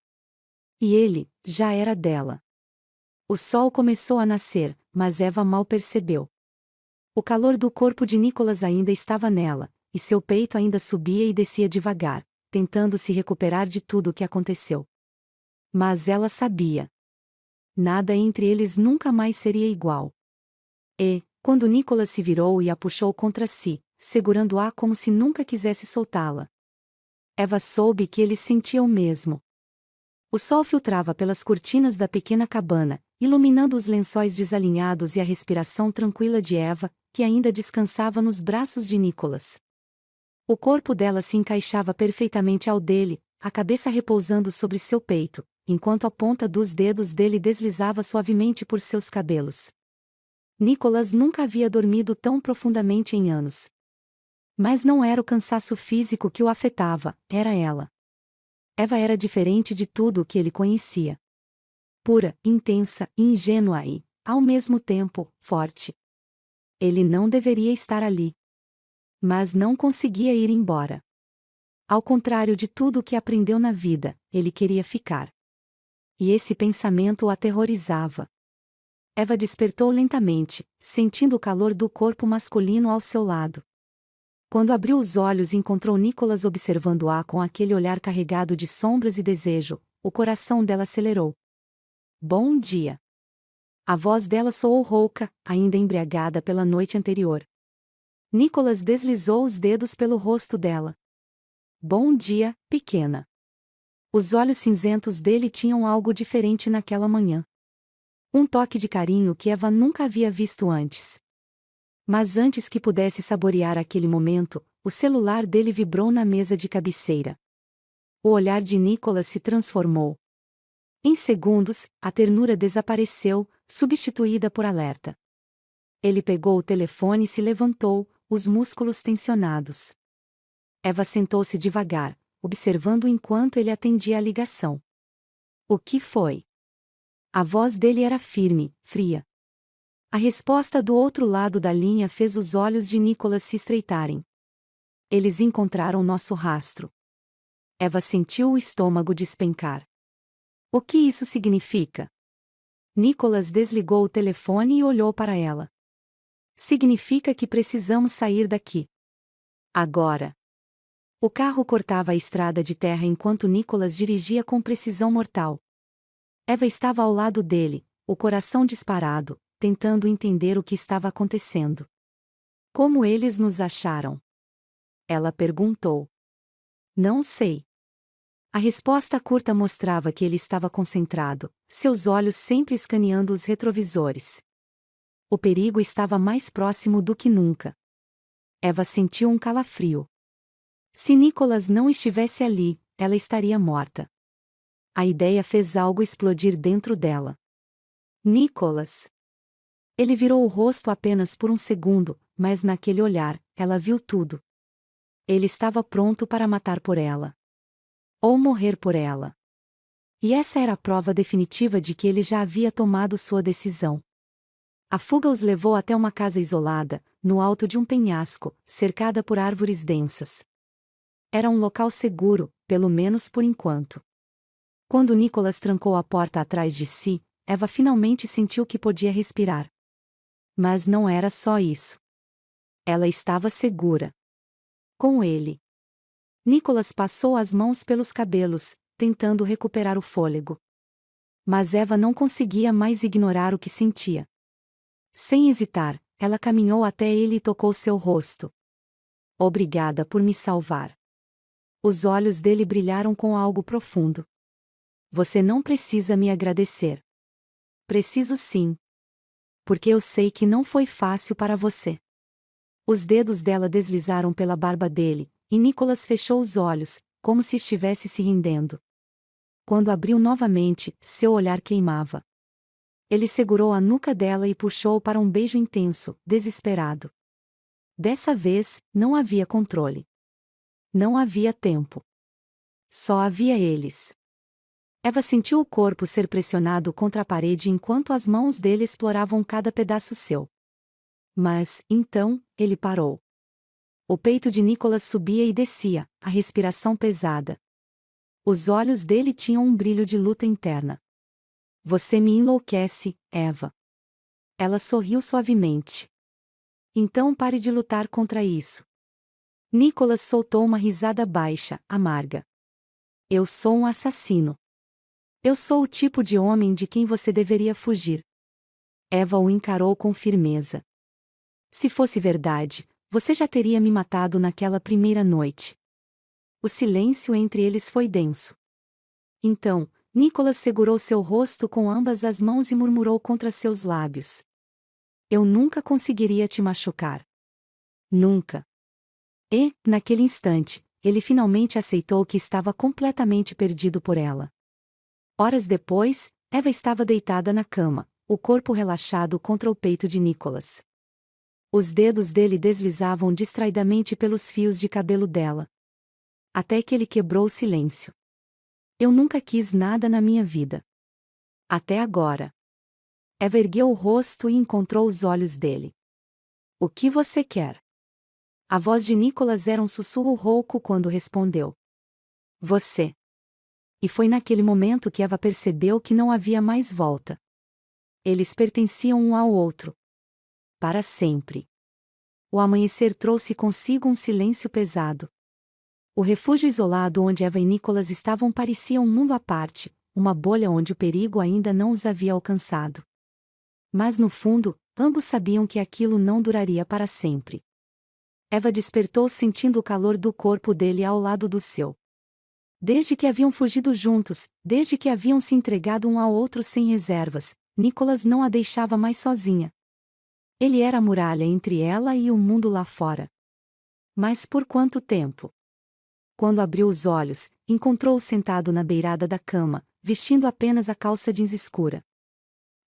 E ele, já era dela. O sol começou a nascer, mas Eva mal percebeu. O calor do corpo de Nicholas ainda estava nela, e seu peito ainda subia e descia devagar, tentando se recuperar de tudo o que aconteceu. Mas ela sabia. Nada entre eles nunca mais seria igual. E, quando Nicholas se virou e a puxou contra si, segurando-a como se nunca quisesse soltá-la, Eva soube que ele sentia o mesmo. O sol filtrava pelas cortinas da pequena cabana, iluminando os lençóis desalinhados e a respiração tranquila de Eva, que ainda descansava nos braços de Nicholas. O corpo dela se encaixava perfeitamente ao dele, a cabeça repousando sobre seu peito, enquanto a ponta dos dedos dele deslizava suavemente por seus cabelos. Nicholas nunca havia dormido tão profundamente em anos. Mas não era o cansaço físico que o afetava, era ela. Eva era diferente de tudo o que ele conhecia. Pura, intensa, ingênua e, ao mesmo tempo, forte. Ele não deveria estar ali. Mas não conseguia ir embora. Ao contrário de tudo o que aprendeu na vida, ele queria ficar. E esse pensamento o aterrorizava. Eva despertou lentamente, sentindo o calor do corpo masculino ao seu lado. Quando abriu os olhos e encontrou Nicholas observando-a com aquele olhar carregado de sombras e desejo, o coração dela acelerou. Bom dia. A voz dela soou rouca, ainda embriagada pela noite anterior. Nicholas deslizou os dedos pelo rosto dela. Bom dia, pequena. Os olhos cinzentos dele tinham algo diferente naquela manhã. Um toque de carinho que Eva nunca havia visto antes. Mas antes que pudesse saborear aquele momento, o celular dele vibrou na mesa de cabeceira. O olhar de Nicholas se transformou. Em segundos, a ternura desapareceu, substituída por alerta. Ele pegou o telefone e se levantou, os músculos tensionados. Eva sentou-se devagar, observando enquanto ele atendia a ligação. O que foi? A voz dele era firme, fria. A resposta do outro lado da linha fez os olhos de Nicholas se estreitarem. Eles encontraram nosso rastro. Eva sentiu o estômago despencar. O que isso significa? Nicholas desligou o telefone e olhou para ela. Significa que precisamos sair daqui. Agora. O carro cortava a estrada de terra enquanto Nicholas dirigia com precisão mortal. Eva estava ao lado dele, o coração disparado, tentando entender o que estava acontecendo. Como eles nos acharam? Ela perguntou. Não sei. A resposta curta mostrava que ele estava concentrado, seus olhos sempre escaneando os retrovisores. O perigo estava mais próximo do que nunca. Eva sentiu um calafrio. Se Nicholas não estivesse ali, ela estaria morta. A ideia fez algo explodir dentro dela. Nicholas. Ele virou o rosto apenas por um segundo, mas naquele olhar, ela viu tudo. Ele estava pronto para matar por ela. Ou morrer por ela. E essa era a prova definitiva de que ele já havia tomado sua decisão. A fuga os levou até uma casa isolada, no alto de um penhasco, cercada por árvores densas. Era um local seguro, pelo menos por enquanto. Quando Nicholas trancou a porta atrás de si, Eva finalmente sentiu que podia respirar. Mas não era só isso. Ela estava segura. Com ele. Nicholas passou as mãos pelos cabelos, tentando recuperar o fôlego. Mas Eva não conseguia mais ignorar o que sentia. Sem hesitar, ela caminhou até ele e tocou seu rosto. Obrigada por me salvar. Os olhos dele brilharam com algo profundo. Você não precisa me agradecer. Preciso sim. Porque eu sei que não foi fácil para você. Os dedos dela deslizaram pela barba dele, e Nicholas fechou os olhos, como se estivesse se rendendo. Quando abriu novamente, seu olhar queimava. Ele segurou a nuca dela e puxou para um beijo intenso, desesperado. Dessa vez, não havia controle. Não havia tempo. Só havia eles. Eva sentiu o corpo ser pressionado contra a parede enquanto as mãos dele exploravam cada pedaço seu. Mas, então, ele parou. O peito de Nicholas subia e descia, a respiração pesada. Os olhos dele tinham um brilho de luta interna. Você me enlouquece, Eva. Ela sorriu suavemente. Então pare de lutar contra isso. Nicholas soltou uma risada baixa, amarga. Eu sou um assassino. Eu sou o tipo de homem de quem você deveria fugir. Eva o encarou com firmeza. Se fosse verdade, você já teria me matado naquela primeira noite. O silêncio entre eles foi denso. Então, Nicholas segurou seu rosto com ambas as mãos e murmurou contra seus lábios. Eu nunca conseguiria te machucar. Nunca. E, naquele instante, ele finalmente aceitou que estava completamente perdido por ela. Horas depois, Eva estava deitada na cama, o corpo relaxado contra o peito de Nicholas. Os dedos dele deslizavam distraidamente pelos fios de cabelo dela. Até que ele quebrou o silêncio. Eu nunca quis nada na minha vida. Até agora. Eva ergueu o rosto e encontrou os olhos dele. O que você quer? A voz de Nicholas era um sussurro rouco quando respondeu. Você. E foi naquele momento que Eva percebeu que não havia mais volta. Eles pertenciam um ao outro. Para sempre. O amanhecer trouxe consigo um silêncio pesado. O refúgio isolado onde Eva e Nicholas estavam parecia um mundo à parte, uma bolha onde o perigo ainda não os havia alcançado. Mas no fundo, ambos sabiam que aquilo não duraria para sempre. Eva despertou sentindo o calor do corpo dele ao lado do seu. Desde que haviam fugido juntos, desde que haviam se entregado um ao outro sem reservas, Nicholas não a deixava mais sozinha. Ele era a muralha entre ela e o mundo lá fora. Mas por quanto tempo? Quando abriu os olhos, encontrou-o sentado na beirada da cama, vestindo apenas a calça jeans escura.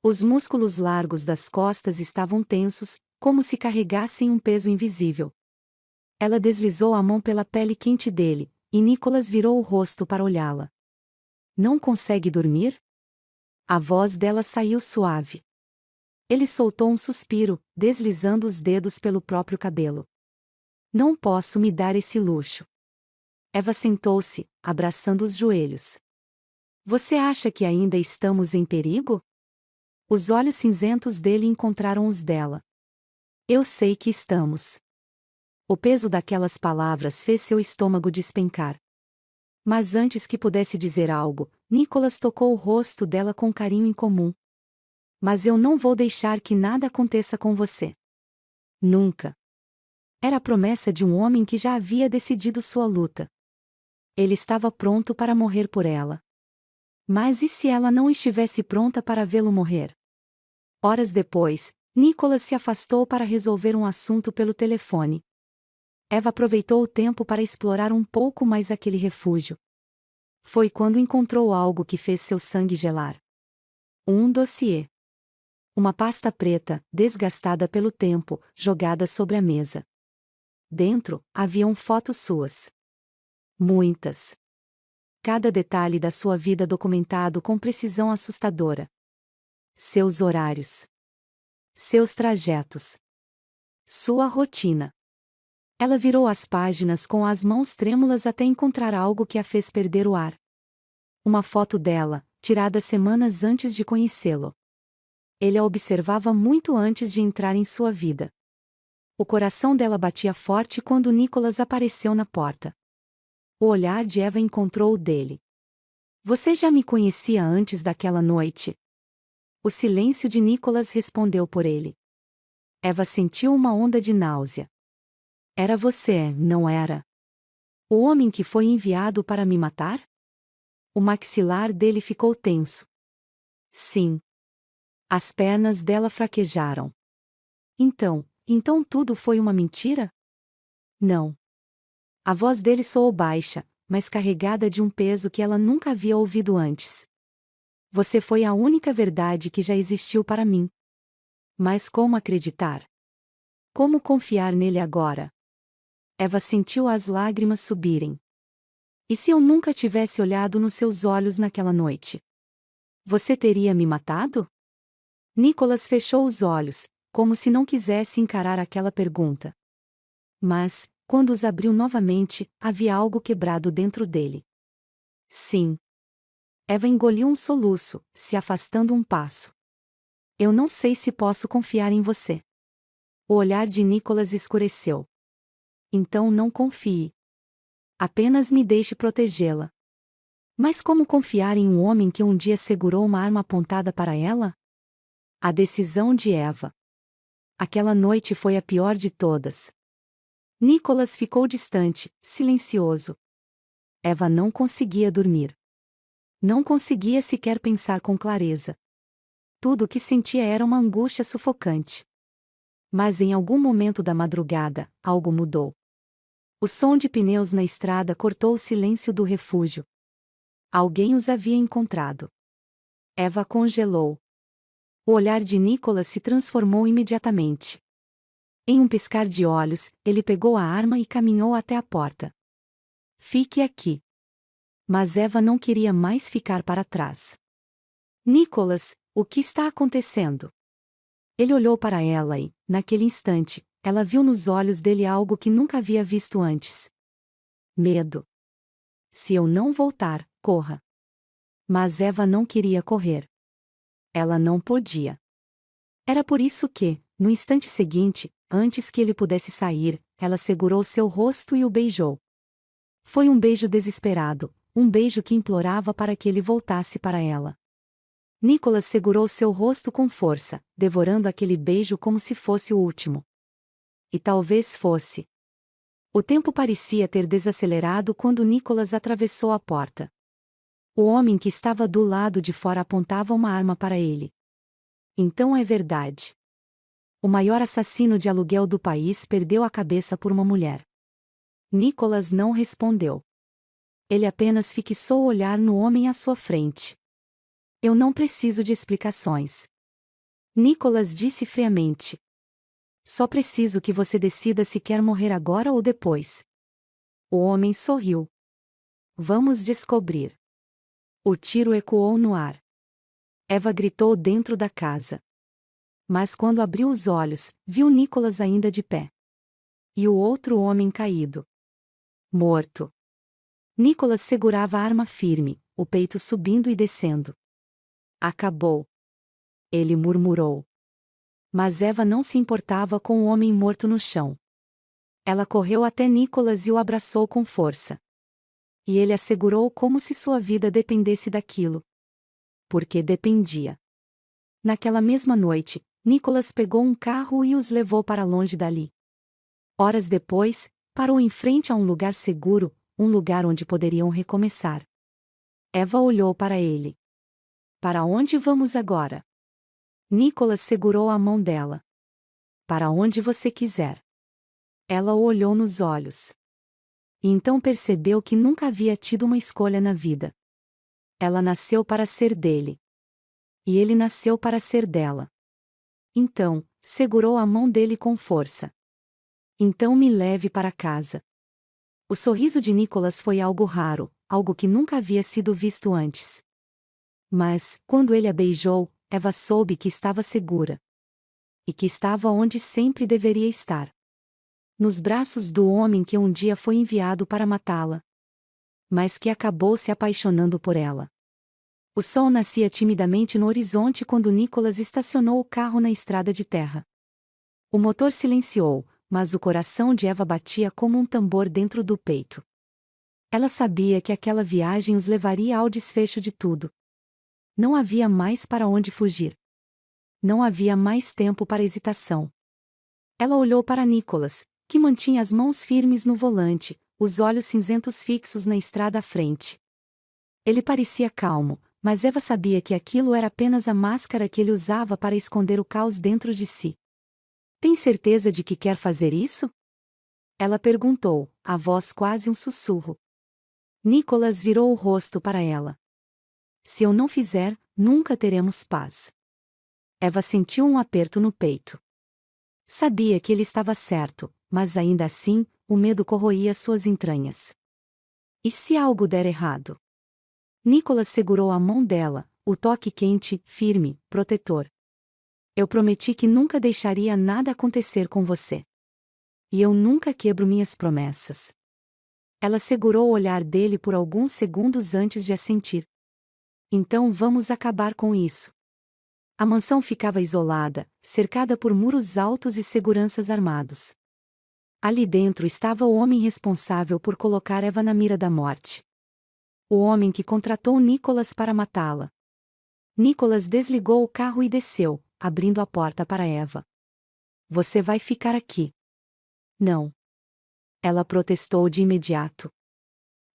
Os músculos largos das costas estavam tensos, como se carregassem um peso invisível. Ela deslizou a mão pela pele quente dele, e Nicholas virou o rosto para olhá-la. Não consegue dormir? A voz dela saiu suave. Ele soltou um suspiro, deslizando os dedos pelo próprio cabelo. Não posso me dar esse luxo. Eva sentou-se, abraçando os joelhos. Você acha que ainda estamos em perigo? Os olhos cinzentos dele encontraram os dela. Eu sei que estamos. O peso daquelas palavras fez seu estômago despencar. Mas antes que pudesse dizer algo, Nicholas tocou o rosto dela com carinho incomum. Mas eu não vou deixar que nada aconteça com você. Nunca. Era a promessa de um homem que já havia decidido sua luta. Ele estava pronto para morrer por ela. Mas e se ela não estivesse pronta para vê-lo morrer? Horas depois, Nicholas se afastou para resolver um assunto pelo telefone. Eva aproveitou o tempo para explorar um pouco mais aquele refúgio. Foi quando encontrou algo que fez seu sangue gelar. Um dossiê. Uma pasta preta, desgastada pelo tempo, jogada sobre a mesa. Dentro, haviam fotos suas. Muitas. Cada detalhe da sua vida documentado com precisão assustadora. Seus horários. Seus trajetos. Sua rotina. Ela virou as páginas com as mãos trêmulas até encontrar algo que a fez perder o ar. Uma foto dela, tirada semanas antes de conhecê-lo. Ele a observava muito antes de entrar em sua vida. O coração dela batia forte quando Nicholas apareceu na porta. O olhar de Eva encontrou o dele. Você já me conhecia antes daquela noite? O silêncio de Nicholas respondeu por ele. Eva sentiu uma onda de náusea. Era você, não era? O homem que foi enviado para me matar? O maxilar dele ficou tenso. Sim. As pernas dela fraquejaram. Então tudo foi uma mentira? Não. A voz dele soou baixa, mas carregada de um peso que ela nunca havia ouvido antes. Você foi a única verdade que já existiu para mim. Mas como acreditar? Como confiar nele agora? Eva sentiu as lágrimas subirem. E se eu nunca tivesse olhado nos seus olhos naquela noite? Você teria me matado? Nicholas fechou os olhos, como se não quisesse encarar aquela pergunta. Mas, quando os abriu novamente, havia algo quebrado dentro dele. Sim. Eva engoliu um soluço, se afastando um passo. Eu não sei se posso confiar em você. O olhar de Nicholas escureceu. Então não confie. Apenas me deixe protegê-la. Mas como confiar em um homem que um dia segurou uma arma apontada para ela? A decisão de Eva. Aquela noite foi a pior de todas. Nicholas ficou distante, silencioso. Eva não conseguia dormir. Não conseguia sequer pensar com clareza. Tudo o que sentia era uma angústia sufocante. Mas em algum momento da madrugada, algo mudou. O som de pneus na estrada cortou o silêncio do refúgio. Alguém os havia encontrado. Eva congelou. O olhar de Nicholas se transformou imediatamente. Em um piscar de olhos, ele pegou a arma e caminhou até a porta. Fique aqui. Mas Eva não queria mais ficar para trás. Nicholas, o que está acontecendo? Ele olhou para ela e, naquele instante, ela viu nos olhos dele algo que nunca havia visto antes. Medo. Se eu não voltar, corra. Mas Eva não queria correr. Ela não podia. Era por isso que, no instante seguinte, antes que ele pudesse sair, ela segurou seu rosto e o beijou. Foi um beijo desesperado, um beijo que implorava para que ele voltasse para ela. Nicholas segurou seu rosto com força, devorando aquele beijo como se fosse o último. E talvez fosse. O tempo parecia ter desacelerado quando Nicholas atravessou a porta. O homem que estava do lado de fora apontava uma arma para ele. Então é verdade. O maior assassino de aluguel do país perdeu a cabeça por uma mulher. Nicholas não respondeu. Ele apenas fixou o olhar no homem à sua frente. Eu não preciso de explicações. Nicholas disse friamente. Só preciso que você decida se quer morrer agora ou depois. O homem sorriu. Vamos descobrir. O tiro ecoou no ar. Eva gritou dentro da casa. Mas quando abriu os olhos, viu Nicholas ainda de pé. E o outro homem caído. Morto. Nicholas segurava a arma firme, o peito subindo e descendo. Acabou. Ele murmurou. Mas Eva não se importava com o homem morto no chão. Ela correu até Nicholas e o abraçou com força. E ele a segurou como se sua vida dependesse daquilo. Porque dependia. Naquela mesma noite, Nicholas pegou um carro e os levou para longe dali. Horas depois, parou em frente a um lugar seguro, um lugar onde poderiam recomeçar. Eva olhou para ele. Para onde vamos agora? Nicholas segurou a mão dela. Para onde você quiser. Ela o olhou nos olhos. E então percebeu que nunca havia tido uma escolha na vida. Ela nasceu para ser dele. E ele nasceu para ser dela. Então, segurou a mão dele com força. Então me leve para casa. O sorriso de Nicholas foi algo raro, algo que nunca havia sido visto antes. Mas, quando ele a beijou, Eva soube que estava segura. E que estava onde sempre deveria estar. Nos braços do homem que um dia foi enviado para matá-la. Mas que acabou se apaixonando por ela. O sol nascia timidamente no horizonte quando Nicholas estacionou o carro na estrada de terra. O motor silenciou, mas o coração de Eva batia como um tambor dentro do peito. Ela sabia que aquela viagem os levaria ao desfecho de tudo. Não havia mais para onde fugir. Não havia mais tempo para hesitação. Ela olhou para Nicholas, que mantinha as mãos firmes no volante, os olhos cinzentos fixos na estrada à frente. Ele parecia calmo, mas Eva sabia que aquilo era apenas a máscara que ele usava para esconder o caos dentro de si. Tem certeza de que quer fazer isso? Ela perguntou, a voz quase um sussurro. Nicholas virou o rosto para ela. Se eu não fizer, nunca teremos paz. Eva sentiu um aperto no peito. Sabia que ele estava certo, mas ainda assim, o medo corroía suas entranhas. E se algo der errado? Nicholas segurou a mão dela, o toque quente, firme, protetor. Eu prometi que nunca deixaria nada acontecer com você. E eu nunca quebro minhas promessas. Ela segurou o olhar dele por alguns segundos antes de assentir. Então vamos acabar com isso. A mansão ficava isolada, cercada por muros altos e seguranças armados. Ali dentro estava o homem responsável por colocar Eva na mira da morte. O homem que contratou Nicholas para matá-la. Nicholas desligou o carro e desceu, abrindo a porta para Eva. Você vai ficar aqui. Não. Ela protestou de imediato.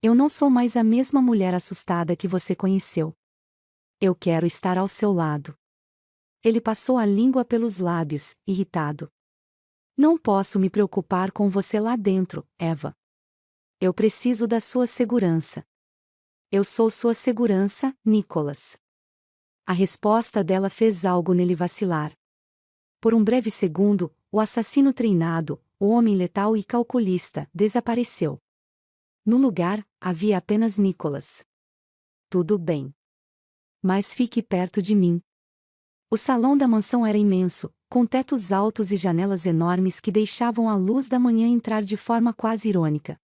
Eu não sou mais a mesma mulher assustada que você conheceu. Eu quero estar ao seu lado. Ele passou a língua pelos lábios, irritado. Não posso me preocupar com você lá dentro, Eva. Eu preciso da sua segurança. Eu sou sua segurança, Nicholas. A resposta dela fez algo nele vacilar. Por um breve segundo, o assassino treinado, o homem letal e calculista, desapareceu. No lugar, havia apenas Nicholas. Tudo bem. Mas fique perto de mim. O salão da mansão era imenso, com tetos altos e janelas enormes que deixavam a luz da manhã entrar de forma quase irônica.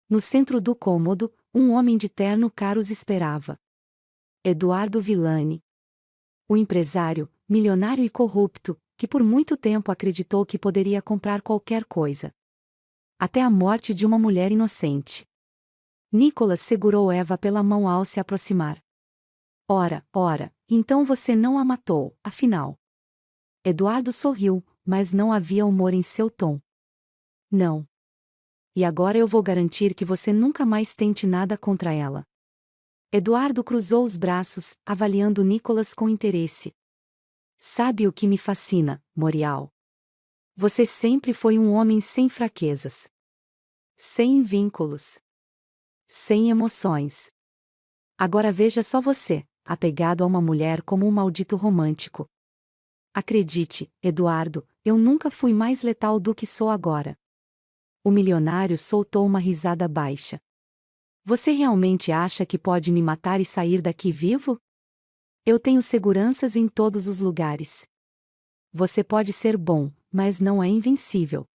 No centro do cômodo, um homem de terno caro os esperava. Eduardo Villani. O empresário, milionário e corrupto, que por muito tempo acreditou que poderia comprar qualquer coisa. Até a morte de uma mulher inocente. Nicholas segurou Eva pela mão ao se aproximar. Ora, então você não a matou, afinal. Eduardo sorriu, mas não havia humor em seu tom. Não. E agora eu vou garantir que você nunca mais tente nada contra ela. Eduardo cruzou os braços, avaliando Nicholas com interesse. Sabe o que me fascina, Morial? Você sempre foi um homem sem fraquezas. Sem vínculos. Sem emoções. Agora veja só você, apegado a uma mulher como um maldito romântico. Acredite, Eduardo, eu nunca fui mais letal do que sou agora. O milionário soltou uma risada baixa. Você realmente acha que pode me matar e sair daqui vivo? Eu tenho seguranças em todos os lugares. Você pode ser bom, mas não é invencível.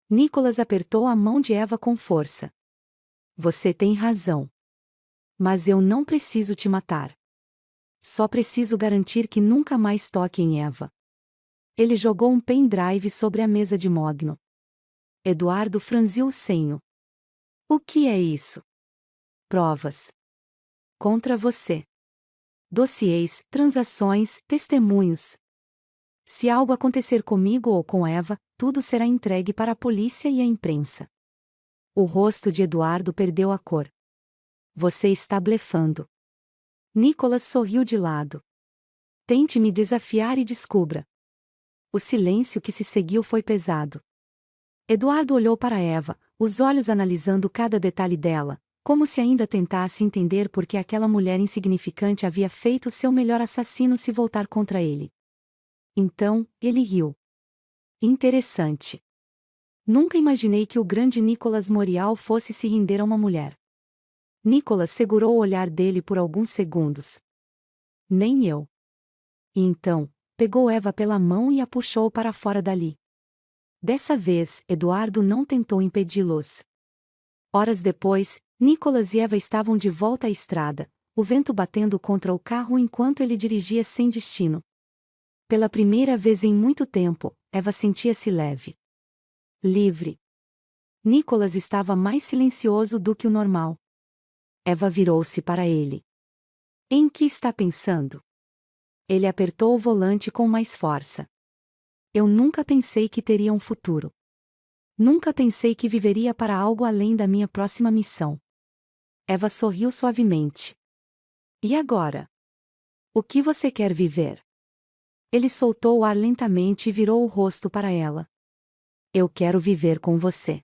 Nicholas apertou a mão de Eva com força. Você tem razão. Mas eu não preciso te matar. Só preciso garantir que nunca mais toque em Eva. Ele jogou um pendrive sobre a mesa de mogno. Eduardo franziu o senho. O que é isso? Provas. Contra você. Dossiês, transações, testemunhos. Se algo acontecer comigo ou com Eva, tudo será entregue para a polícia e a imprensa. O rosto de Eduardo perdeu a cor. Você está blefando. Nicholas sorriu de lado. Tente me desafiar e descubra. O silêncio que se seguiu foi pesado. Eduardo olhou para Eva, os olhos analisando cada detalhe dela, como se ainda tentasse entender por que aquela mulher insignificante havia feito seu melhor assassino se voltar contra ele. Então, ele riu. Interessante. Nunca imaginei que o grande Nicholas Morial fosse se render a uma mulher. Nicholas segurou o olhar dele por alguns segundos. Nem eu. E então, pegou Eva pela mão e a puxou para fora dali. Dessa vez, Eduardo não tentou impedi-los. Horas depois, Nicholas e Eva estavam de volta à estrada, o vento batendo contra o carro enquanto ele dirigia sem destino. Pela primeira vez em muito tempo, Eva sentia-se leve. Livre. Nicholas estava mais silencioso do que o normal. Eva virou-se para ele. Em que está pensando? Ele apertou o volante com mais força. Eu nunca pensei que teria um futuro. Nunca pensei que viveria para algo além da minha próxima missão. Eva sorriu suavemente. E agora? O que você quer viver? Ele soltou o ar lentamente e virou o rosto para ela. Eu quero viver com você.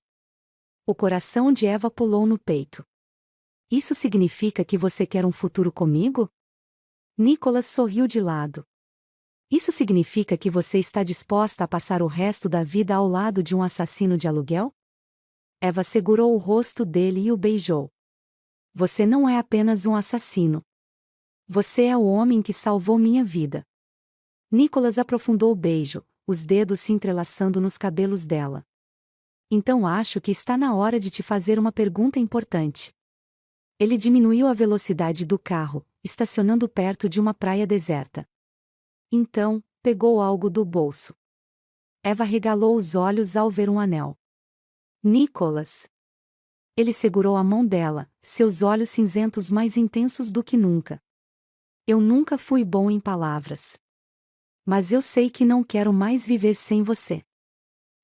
O coração de Eva pulou no peito. Isso significa que você quer um futuro comigo? Nicholas sorriu de lado. Isso significa que você está disposta a passar o resto da vida ao lado de um assassino de aluguel? Eva segurou o rosto dele e o beijou. Você não é apenas um assassino. Você é o homem que salvou minha vida. Nicholas aprofundou o beijo, os dedos se entrelaçando nos cabelos dela. Então acho que está na hora de te fazer uma pergunta importante. Ele diminuiu a velocidade do carro, estacionando perto de uma praia deserta. Então, pegou algo do bolso. Eva regalou os olhos ao ver um anel. Nicholas. Ele segurou a mão dela, seus olhos cinzentos mais intensos do que nunca. Eu nunca fui bom em palavras. Mas eu sei que não quero mais viver sem você.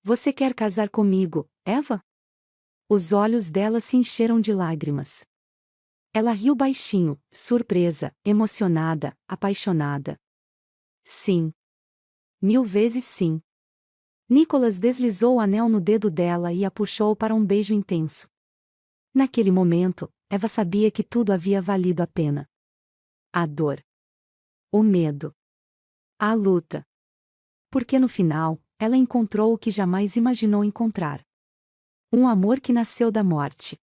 Você quer casar comigo, Eva? Os olhos dela se encheram de lágrimas. Ela riu baixinho, surpresa, emocionada, apaixonada. Sim. 1000 vezes sim. Nicholas deslizou o anel no dedo dela e a puxou para um beijo intenso. Naquele momento, Eva sabia que tudo havia valido a pena. A dor. O medo. A luta. Porque no final, ela encontrou o que jamais imaginou encontrar. Um amor que nasceu da morte.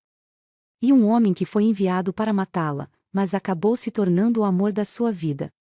E um homem que foi enviado para matá-la, mas acabou se tornando o amor da sua vida.